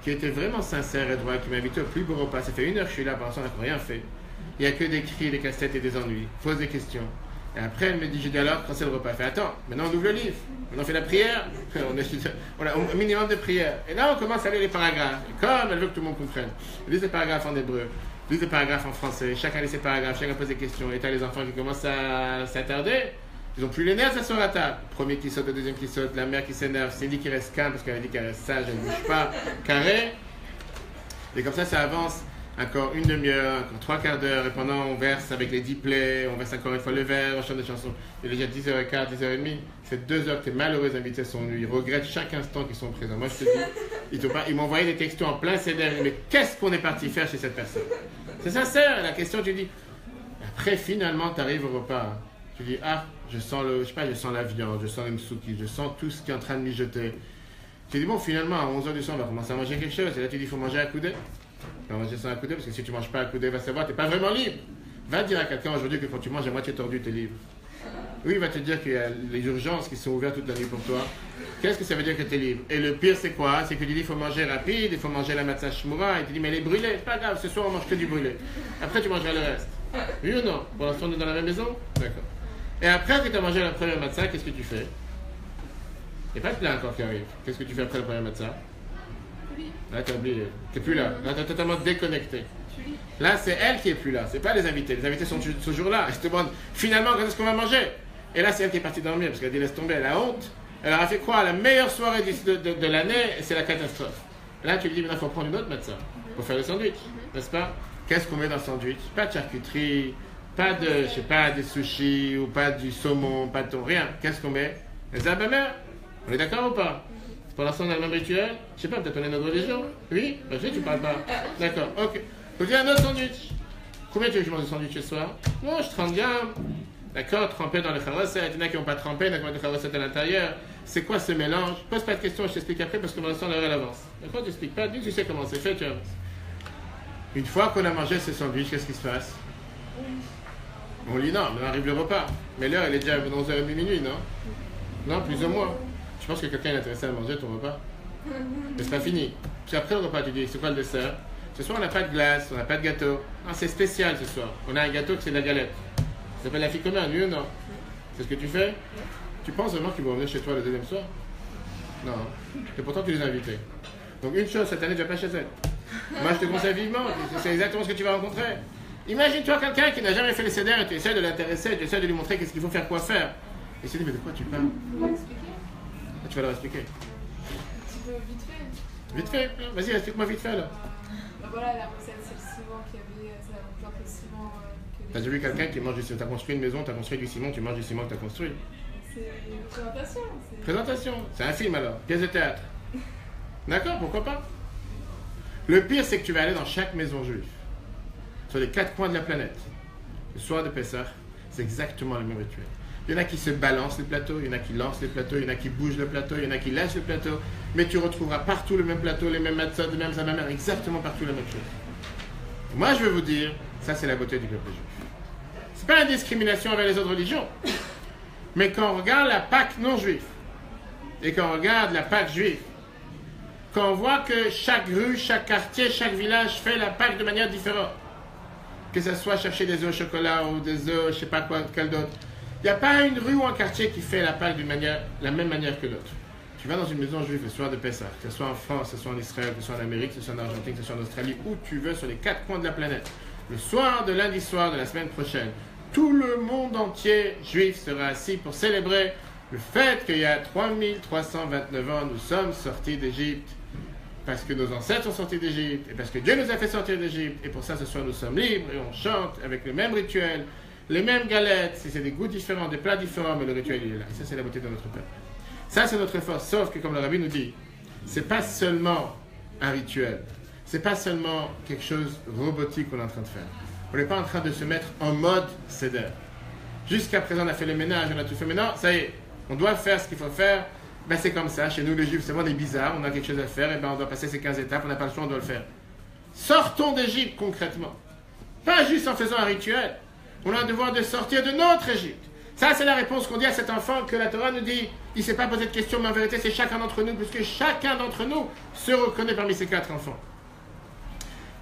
qui était vraiment sincère et droite, qui m'a invité au plus beau repas. Ça fait 1 heure que je suis là, pour l'instant, on n'a rien fait. Il n'y a que des cris, des casse-têtes et des ennuis. Pose des questions. Et après, elle me dit, j'ai dit alors, quand c'est le repas, elle fait, attends, maintenant on ouvre le livre, maintenant on fait la prière, on a un minimum de prière. Et là, on commence à lire les paragraphes. Et comme elle veut que tout le monde comprenne. Elle lit les paragraphes en hébreu, lit les paragraphes en français, chacun lit ses paragraphes, chacun pose des questions. Et t'as les enfants qui commencent à s'attarder. Ils n'ont plus les nerfs, ça sur la table. Le premier qui saute, le deuxième qui saute, la mère qui s'énerve, Cindy qui reste calme parce qu'elle a dit qu'elle reste sage, elle ne bouge pas, carré. Et comme ça avance. Encore 1 demi-heure, encore 3 quarts d'heure, et pendant on verse avec les 10 plaies, on verse encore une fois le verre, on chante des chansons. Il est déjà 10h15, 10h30, c'est 2 heures que tes malheureux invités sont venus, ils regrettent chaque instant qu'ils sont présents. Moi je te dis, ils m'ont envoyé des textos en plein CDR, mais qu'est-ce qu'on est parti faire chez cette personne? C'est sincère, la question tu dis. Après finalement tu arrives au repas, tu dis, ah, je sens je sens la viande, je sens les msouki, je sens tout ce qui est en train de mijoter. Tu dis, bon finalement à 11h du soir on va commencer à manger quelque chose, et là tu dis, il faut manger à coudée. Tu vas manger ça à coudée, parce que si tu ne manges pas à coudée, va savoir, tu n'es pas vraiment libre. Va dire à quelqu'un aujourd'hui que quand tu manges à moitié tordu, tu es libre. Oui, il va te dire qu'il y a les urgences qui sont ouvertes toute la nuit pour toi. Qu'est-ce que ça veut dire que tu es libre? Et le pire, c'est quoi? C'est que tu dis, il faut manger rapide, il faut manger la matzah shmura, et tu dis, mais elle est brûlée, c'est pas grave, ce soir on mange que du brûlé. Après, tu mangeras le reste. Oui ou non? Pour l'instant, on est dans la même maison? D'accord. Et après que tu as mangé la première matzah, qu'est-ce que tu fais? Il n'y a pas de plat encore qui arrive. Qu'est-ce que tu fais après la première matzah? Là, tu as oublié. Tu n'es plus là. Là, tu es totalement déconnecté. Là, c'est elle qui est plus là. C'est pas les invités. Les invités sont toujours là. Ils se demandent finalement quand est-ce qu'on va manger. Et là, c'est elle qui est partie dormir parce qu'elle dit laisse tomber. Elle a honte. Elle leur a fait croire la meilleure soirée de l'année, c'est la catastrophe. Et là, tu lui dis maintenant, il faut prendre une autre matzah pour faire le sandwich. N'est-ce pas? Qu'est-ce qu'on met dans le sandwich? Pas de charcuterie, pas de, je sais pas, des sushis ou pas du saumon, pas de thon, rien. Qu'est-ce qu'on met? Les abamères. On est d'accord ou pas? Pour l'instant, on a le même rituel. Je sais pas, peut-être on est notre religion. Oui? Ben, tu parles pas. D'accord, ok. Faut dire un autre sandwich. Combien tu veux que je mange de sandwich ce soir? Non, je trempe bien. D'accord, trempé dans le charoset. Il y en a qui n'ont pas trempé, il y en a qui ont du charoset à l'intérieur. C'est quoi ce mélange? Pose pas de questions, je t'explique après parce que pour l'instant, l'heure elle avance. D'accord, tu n'expliques pas. Dis que tu sais comment c'est fait, tu avances. Une fois qu'on a mangé ce sandwich, qu'est-ce qui se passe? On lit, non, on arrive le repas. Mais l'heure, elle est déjà 11h30 minuit, non? Non, plus ou moins. Je pense que quelqu'un est intéressé à manger ton repas. Mais c'est pas fini. Puis après le repas, tu dis, c'est quoi le dessert? Ce soir, on n'a pas de glace, on n'a pas de gâteau. Ah, c'est spécial ce soir. On a un gâteau qui c'est de la galette. Ça s'appelle la fille commune, oui ou non? C'est ce que tu fais? Tu penses vraiment qu'ils vont venir chez toi le deuxième soir? Non. Et pourtant, tu les as invités. Donc une chose, cette année, tu vas pas chez elle. Moi, je te conseille vivement. C'est exactement ce que tu vas rencontrer. Imagine-toi quelqu'un qui n'a jamais fait les CDR et tu essaies de l'intéresser, tu essaies de lui montrer qu'est-ce qu'il faut faire, quoi faire. Et tu te dis, mais de quoi tu parles? Tu vas leur expliquer. Un petit peu vite fait. Vite fait, vas-y, explique-moi vite fait là. Bah voilà, la recette, c'est le ciment qui avait. Ça a plein de ciment. T'as déjà vu quelqu'un qui mange du ciment? T'as construit une maison, t'as construit du ciment, tu manges du ciment que t'as construit. C'est une présentation. Présentation, c'est un film alors, pièce de théâtre. D'accord, pourquoi pas? Le pire, c'est que tu vas aller dans chaque maison juive, sur les 4 coins de la planète. Le soir de Pessah, c'est exactement le même rituel. Il y en a qui se balancent les plateaux, il y en a qui lancent les plateaux, il y en a qui bougent le plateau, il y en a qui lâchent le plateau, mais tu retrouveras partout le même plateau, les mêmes matzot, les mêmes amamères, exactement partout la même chose. Moi, je veux vous dire, ça c'est la beauté du peuple juif. C'est pas une discrimination envers les autres religions, mais quand on regarde la Pâque non juive, et quand on regarde la Pâque juive, quand on voit que chaque rue, chaque quartier, chaque village fait la Pâque de manière différente, que ce soit chercher des œufs au chocolat ou des œufs, je sais pas quoi, quel d'autre. Il n'y a pas une rue ou un quartier qui fait la Pâque la même manière que l'autre. Tu vas dans une maison juive le soir de Pessah, que ce soit en France, que ce soit en Israël, que ce soit en Amérique, que ce soit en Argentine, que ce soit en Australie, où tu veux, sur les 4 coins de la planète. Le soir de lundi soir de la semaine prochaine, tout le monde entier juif sera assis pour célébrer Le fait qu'il y a 3329 ans, nous sommes sortis d'Égypte, parce que nos ancêtres sont sortis d'Égypte, et parce que Dieu nous a fait sortir d'Égypte, et pour ça ce soir nous sommes libres, et on chante avec le même rituel, les mêmes galettes, si c'est des goûts différents, des plats différents, mais le rituel il est là. Et ça c'est la beauté de notre peuple. Ça c'est notre force, sauf que comme le rabbi nous dit, c'est pas seulement un rituel, c'est pas seulement quelque chose robotique qu'on est en train de faire. On n'est pas en train de se mettre en mode seder. Jusqu'à présent on a fait le ménage, on a tout fait, maintenant ça y est, on doit faire ce qu'il faut faire. Ben c'est comme ça, chez nous les juifs c'est vraiment des bizarres, on a quelque chose à faire, et ben on doit passer ces 15 étapes, on n'a pas le choix, on doit le faire. Sortons d'Égypte concrètement. Pas juste en faisant un rituel. On a le devoir de sortir de notre Égypte. Ça c'est la réponse qu'on dit à cet enfant que la Torah nous dit, il ne s'est pas posé de question, mais en vérité c'est chacun d'entre nous, puisque chacun d'entre nous se reconnaît parmi ces 4 enfants.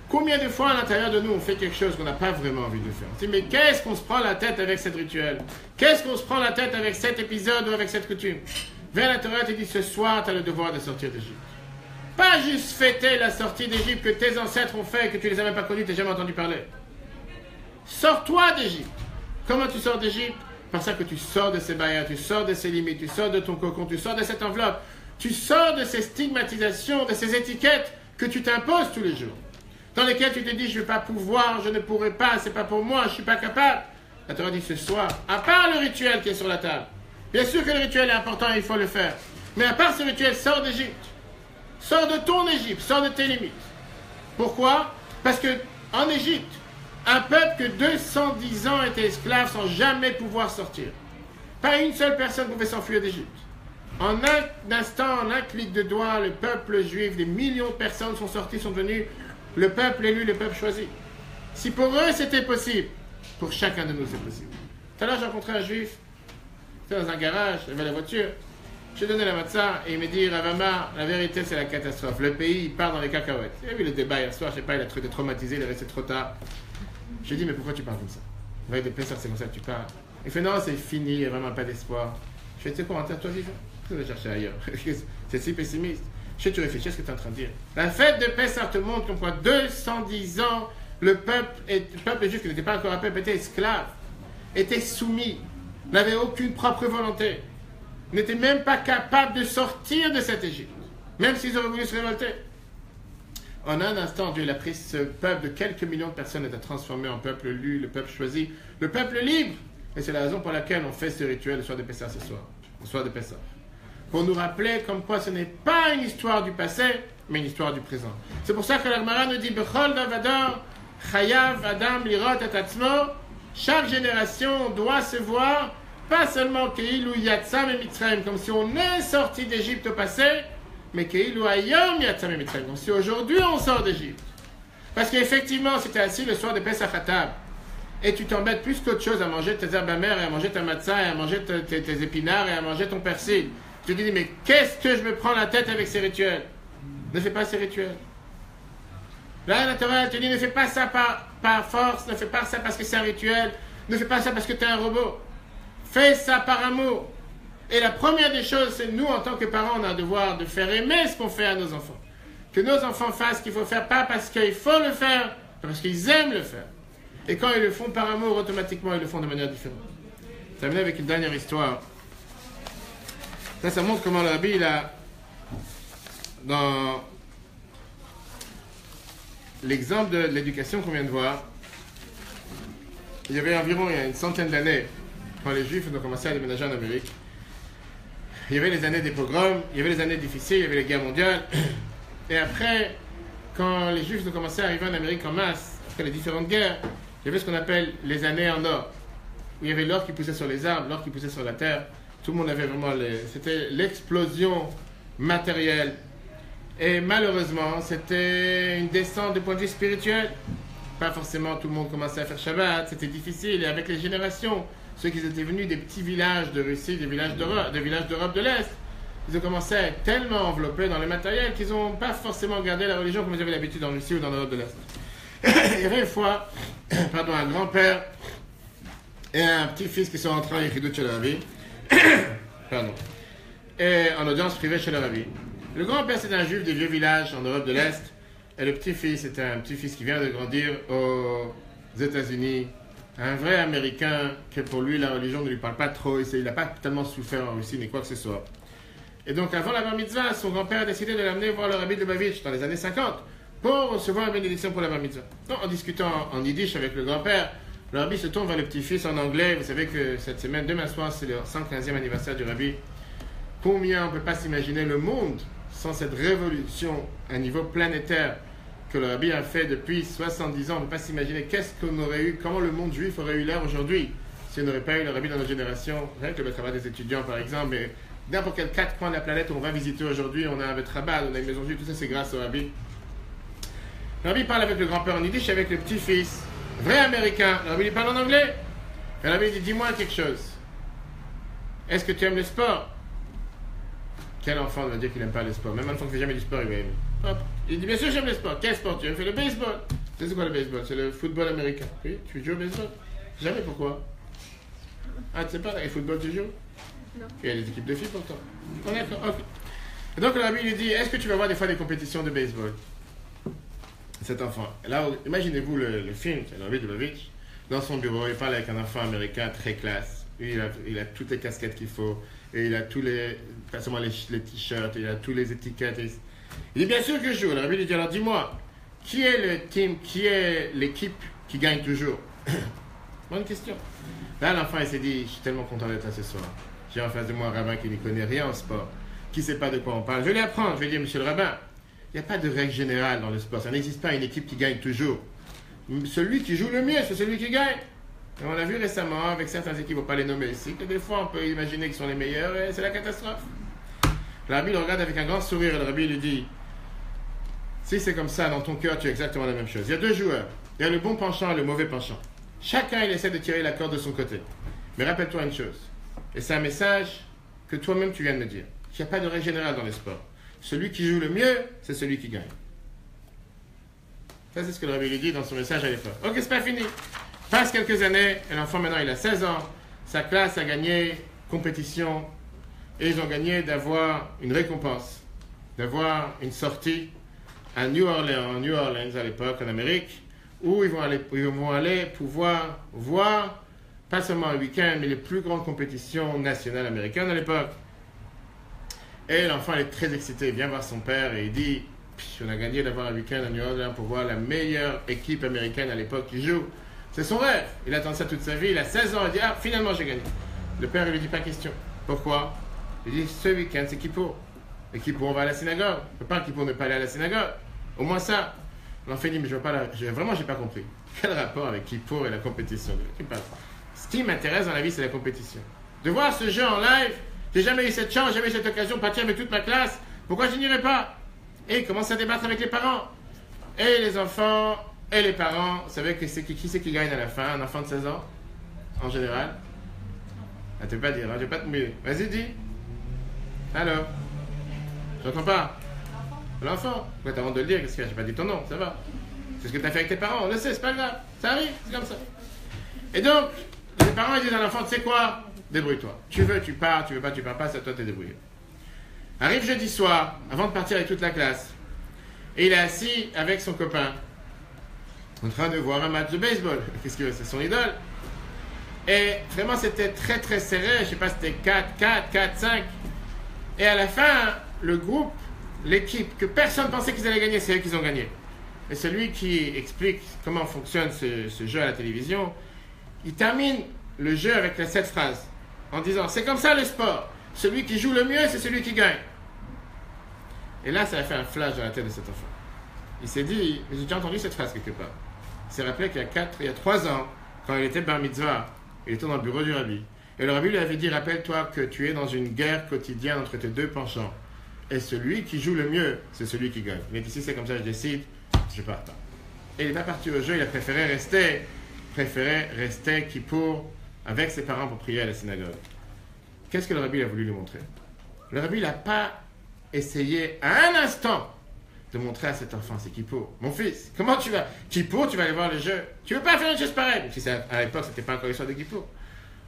Combien de fois à l'intérieur de nous on fait quelque chose qu'on n'a pas vraiment envie de faire? On se dit mais qu'est-ce qu'on se prend la tête avec cette rituel? Qu'est-ce qu'on se prend la tête avec cet épisode ou avec cette coutume? Vers la Torah, tu dis ce soir, tu as le devoir de sortir d'Égypte. Pas juste fêter la sortie d'Égypte que tes ancêtres ont fait, que tu les as même pas connus, tu n'as jamais entendu parler. Sors-toi d'Égypte. Comment tu sors d'Égypte? Par ça que tu sors de ces barrières, tu sors de ces limites, tu sors de ton cocon, tu sors de cette enveloppe, tu sors de ces stigmatisations, de ces étiquettes que tu t'imposes tous les jours, dans lesquelles tu te dis je ne vais pas pouvoir, je ne pourrai pas, c'est pas pour moi, je ne suis pas capable. La Torah dit ce soir, à part le rituel qui est sur la table, bien sûr que le rituel est important et il faut le faire. Mais à part ce rituel, sors d'Égypte. Sors de ton Égypte, sors de tes limites. Pourquoi? Parce que en Égypte, un peuple que 210 ans était esclave sans jamais pouvoir sortir. Pas une seule personne pouvait s'enfuir d'Égypte. En un instant, en un clic de doigt, le peuple juif, des millions de personnes sont sortis, sont devenus le peuple élu, le peuple choisi. Si pour eux c'était possible, pour chacun de nous c'est possible. Tout à l'heure j'ai rencontré un juif, dans un garage, j'avais la voiture, j'ai donné la matzah et il me dit Ravama, la vérité c'est la catastrophe, le pays il part dans les cacahuètes. Il a vu le débat hier soir, je sais pas, il a été traumatisé, il est resté trop tard. J'ai dit mais pourquoi tu parles comme ça? Avec des Pessah c'est comme ça que tu parles. Il fait non c'est fini, il n'y a vraiment pas d'espoir. Je fais tu sais quoi, toi vivant? Tu vas chercher ailleurs. C'est si pessimiste. Je sais tu réfléchis à ce que tu es en train de dire. La fête de Pessah te montre comme quoi 210 ans le peuple juif qui n'était pas encore un peuple était esclave, était soumis, n'avait aucune propre volonté, n'était même pas capable de sortir de cette Égypte, même s'ils auraient voulu se révolter. En un instant, Dieu a pris ce peuple de quelques millions de personnes et l'a transformé en peuple élu, le peuple choisi, le peuple libre. Et c'est la raison pour laquelle on fait ce rituel le soir de Pessah ce soir, le soir de Pessah. Pour nous rappeler comme quoi ce n'est pas une histoire du passé, mais une histoire du présent. C'est pour ça que l'Agmara nous dit Bechol Davador, Chayav Adam Lirot et Atzmo. Chaque génération doit se voir, pas seulement Keilou Yatsam et Mitzrayim, comme si on est sorti d'Égypte au passé, mais Keilou Ayom Yatsam et Mitzrayim, comme si aujourd'hui on sort d'Égypte. Parce qu'effectivement, si tu es assis le soir de Pesach à table, et tu t'embêtes plus qu'autre chose à manger tes herbes amères, et à manger ta matzah, et à manger tes épinards, et à manger ton persil, tu te dis, mais qu'est-ce que je me prends la tête avec ces rituels? Ne fais pas ces rituels. Là, la Torah te dit, ne fais pas ça par force, ne fais pas ça parce que c'est un rituel, ne fais pas ça parce que tu es un robot. Fais ça par amour. Et la première des choses, c'est nous, en tant que parents, on a le devoir de faire aimer ce qu'on fait à nos enfants. Que nos enfants fassent ce qu'il faut faire, pas parce qu'il faut le faire, mais parce qu'ils aiment le faire. Et quand ils le font par amour, automatiquement, ils le font de manière différente. Ça vient avec une dernière histoire. Ça montre comment le rabbi, il a, dans l'exemple de l'éducation qu'on vient de voir, il y avait environ il y a une centaine d'années, quand les Juifs ont commencé à déménager en Amérique, il y avait les années des pogroms, il y avait les années difficiles, il y avait les guerres mondiales. Et après, quand les Juifs ont commencé à arriver en Amérique en masse, après les différentes guerres, il y avait ce qu'on appelle les années en or, où il y avait l'or qui poussait sur les arbres, l'or qui poussait sur la terre. Tout le monde avait vraiment... C'était l'explosion matérielle. Et malheureusement, c'était une descente du point de vue spirituel. Pas forcément tout le monde commençait à faire Shabbat, c'était difficile. Et avec les générations, ceux qui étaient venus des petits villages de Russie, des villages d'Europe de l'Est, ils ont commencé à être tellement enveloppés dans le matériel qu'ils n'ont pas forcément gardé la religion comme ils avaient l'habitude en Russie ou dans l'Europe de l'Est. Il y avait une fois, un grand-père et un petit-fils qui sont rentrés à Yechidut chez le Rabbi, et en audience privée chez le Rabbi. Le grand-père, c'était un juif des vieux villages en Europe de l'Est, et le petit-fils, c'était un petit-fils qui vient de grandir aux États-Unis, Un vrai Américain que pour lui, la religion ne lui parle pas trop. Il n'a pas tellement souffert en Russie, ni quoi que ce soit. Et donc, avant la bar mitzvah, son grand-père a décidé de l'amener voir le rabbi de Lubavitch dans les années 50 pour recevoir une bénédiction pour la bar mitzvah. Donc, en discutant en yiddish avec le grand-père, le rabbi se tourne vers le petit-fils en anglais. Vous savez que cette semaine, demain soir, c'est le 115e anniversaire du rabbi. Combien on ne peut pas s'imaginer le monde sans cette révolution à niveau planétaire que le rabbi a fait depuis 70 ans. On ne peut pas s'imaginer qu'est-ce qu'on aurait eu, comment le monde juif aurait eu l'air aujourd'hui si on n'aurait pas eu le rabbi dans notre génération. Rien que le travail des étudiants, par exemple, mais n'importe quel 4 coins de la planète où on va visiter aujourd'hui, on a un Betrabat, on a une maison juive, tout ça c'est grâce au rabbi. Le rabbi parle avec le grand-père en yiddish, avec le petit-fils, vrai américain. Le rabbi lui parle en anglais. Et le rabbi dit, dis-moi quelque chose. Est-ce que tu aimes le sport? Quel enfant va dire qu'il n'aime pas le sport? Même un enfant qui ne fait jamais du sport, il va aimer. Hop. Il dit, bien sûr j'aime le sport. Quel sport tu aimes? Fais le baseball. C'est quoi le baseball? C'est le football américain. Oui, tu joues au baseball? Jamais, pourquoi? Ah, tu sais pas, avec le football tu joues? Non. Il y a des équipes de filles pourtant. Oh, d'accord, ok. Et donc le rabbi lui dit, est-ce que tu vas voir des fois des compétitions de baseball? Cet enfant. Là, imaginez-vous le film, c'est le rabbi de Lubavitch. Dans son bureau, il parle avec un enfant américain très classe. Il a toutes les casquettes qu'il faut. Et il a tous les, pas seulement les t-shirts, il a tous les étiquettes. Il dit, bien sûr que je joue. Le rabbi lui dit, alors dis-moi, qui est le team, qui est l'équipe qui gagne toujours? Bonne question. Là, l'enfant, il s'est dit, je suis tellement content d'être là ce soir. J'ai en face de moi un rabbin qui ne connaît rien en sport, qui ne sait pas de quoi on parle. Je vais lui apprendre, je vais lui dire, monsieur le rabbin, il n'y a pas de règle générale dans le sport. Ça n'existe pas une équipe qui gagne toujours. Celui qui joue le mieux, c'est celui qui gagne. Et on l'a vu récemment avec certaines équipes, il ne faut pas les nommer ici, que des fois on peut imaginer qu'ils sont les meilleurs et c'est la catastrophe. Le rabbi le regarde avec un grand sourire et le rabbi lui dit, si c'est comme ça, dans ton cœur, tu as exactement la même chose. Il y a deux joueurs. Il y a le bon penchant et le mauvais penchant. Chacun, il essaie de tirer la corde de son côté. Mais rappelle-toi une chose, et c'est un message que toi-même tu viens de me dire. Il n'y a pas de règle générale dans les sports. Celui qui joue le mieux, c'est celui qui gagne. Ça, c'est ce que le rabbi lui dit dans son message à l'époque. Ok, c'est pas fini. Passe quelques années, et l'enfant maintenant il a 16 ans. Sa classe a gagné compétition et ils ont gagné d'avoir une récompense, d'avoir une sortie à New Orleans à l'époque en Amérique, où ils vont aller pouvoir voir pas seulement un week-end, mais les plus grandes compétitions nationales américaines à l'époque. Et l'enfant est très excité, il vient voir son père et il dit, on a gagné d'avoir un week-end à New Orleans pour voir la meilleure équipe américaine à l'époque qui joue. C'est son rêve. Il attend ça toute sa vie. Il a 16 ans. Il dit, ah, finalement, j'ai gagné. Le père, il lui dit pas question. Pourquoi? Il dit, ce week-end, c'est Kippour. Et Kippour, on va à la synagogue. On ne peut pas Kippour ne pas aller à la synagogue. Au moins ça. L'enfant dit, mais je veux pas vraiment, j'ai pas compris. Quel rapport avec Kippour et la compétition? Ce qui m'intéresse dans la vie, c'est la compétition. De voir ce jeu en live, j'ai jamais eu cette chance, jamais eu cette occasion de partir avec toute ma classe. Pourquoi je n'irai pas? Et il commence à débattre avec les parents. Et les enfants... Et les parents, vous savez qui c'est qui gagne à la fin? Un enfant de 16 ans, en général? Ah, tu ne peux pas dire, hein, je ne vais pas te mouiller. Vas-y, dis. Alors? J'entends pas. L'enfant. Pourquoi t'as honte de le dire? Qu'est-ce que j'ai pas dit ton nom, ça va. C'est ce que tu as fait avec tes parents, on le sait, c'est pas grave. Ça arrive, c'est comme ça. Et donc, les parents ils disent à l'enfant, tu sais quoi? Débrouille-toi. Tu veux, tu pars, tu veux pas, tu pars pas, c'est à toi de te débrouiller. Arrive jeudi soir, avant de partir avec toute la classe, et il est assis avec son copain, en train de voir un match de baseball. Qu'est-ce qu'il veut? C'est son idole. Et vraiment, c'était très très serré. Je ne sais pas, c'était 4-4, 4-5. Et à la fin, le groupe, l'équipe, que personne ne pensait qu'ils allaient gagner, c'est eux qui ont gagné. Et celui qui explique comment fonctionne ce jeu à la télévision, il termine le jeu avec cette phrase, en disant, c'est comme ça le sport. Celui qui joue le mieux, c'est celui qui gagne. Et là, ça a fait un flash dans la tête de cet enfant. Il s'est dit, j'ai déjà entendu cette phrase quelque part. Il s'est rappelé qu'il y a 3 ans, quand il était bar mitzvah, il était dans le bureau du rabbi. Et le rabbi lui avait dit, rappelle-toi que tu es dans une guerre quotidienne entre tes deux penchants. Et celui qui joue le mieux, c'est celui qui gagne. Mais ici, c'est comme ça, je décide, je pars pas. Et il n'est pas parti au jeu, il a préféré rester Kippour avec ses parents pour prier à la synagogue. Qu'est-ce que le rabbi a voulu lui montrer? Le rabbi n'a pas essayé à un instant de montrer à cet enfant, c'est Kippour. Mon fils, comment tu vas? Kippour, tu vas aller voir le jeu. Tu veux pas faire une chose pareille? Si à l'époque, c'était pas encore l'histoire de Kippour.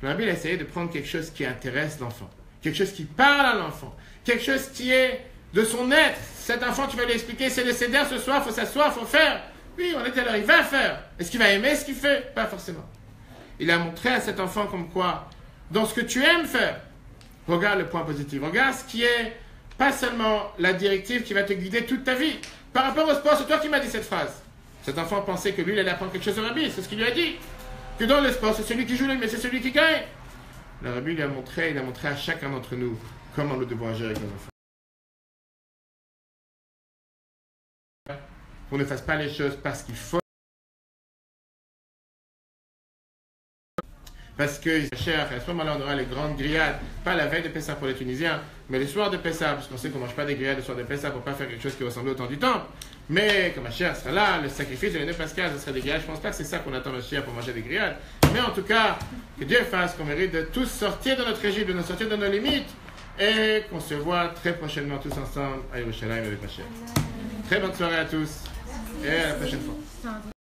Le rabbi a essayé de prendre quelque chose qui intéresse l'enfant. Quelque chose qui parle à l'enfant. Quelque chose qui est de son être. Cet enfant, tu vas lui expliquer, c'est le seder ce soir, il faut s'asseoir, il faut faire. Oui, on est à l'heure, il va faire. Est-ce qu'il va aimer ce qu'il fait? Pas forcément. il a montré à cet enfant comme quoi, dans ce que tu aimes faire, regarde le point positif. Regarde ce qui est pas seulement la directive qui va te guider toute ta vie. Par rapport au sport, c'est toi qui m'as dit cette phrase. Cet enfant pensait que lui, il allait apprendre quelque chose au rabbi. C'est ce qu'il lui a dit. Que dans le sport, c'est celui qui joue, mais c'est celui qui gagne. Le rabbi lui a montré, il a montré à chacun d'entre nous comment nous devons agir avec nos enfants. Qu'on ne fasse pas les choses parce qu'il faut. Parce que, cher, à ce moment-là, on aura les grandes grillades, pas la veille de Pessah pour les Tunisiens, mais le soir de Pessah, parce qu'on sait qu'on ne mange pas des grillades le soir de Pessah pour ne pas faire quelque chose qui ressemble au temps du temple. Mais quand ma chère sera là, le sacrifice de l'année pascale, ce serait des grillades. Je ne pense pas que c'est ça qu'on attend ma chère pour manger des grillades. Mais en tout cas, que Dieu fasse qu'on mérite de tous sortir de notre Égypte, de nous sortir de nos limites, et qu'on se voit très prochainement tous ensemble à Yerushalayim avec ma chère. Très bonne soirée à tous, et à la prochaine fois.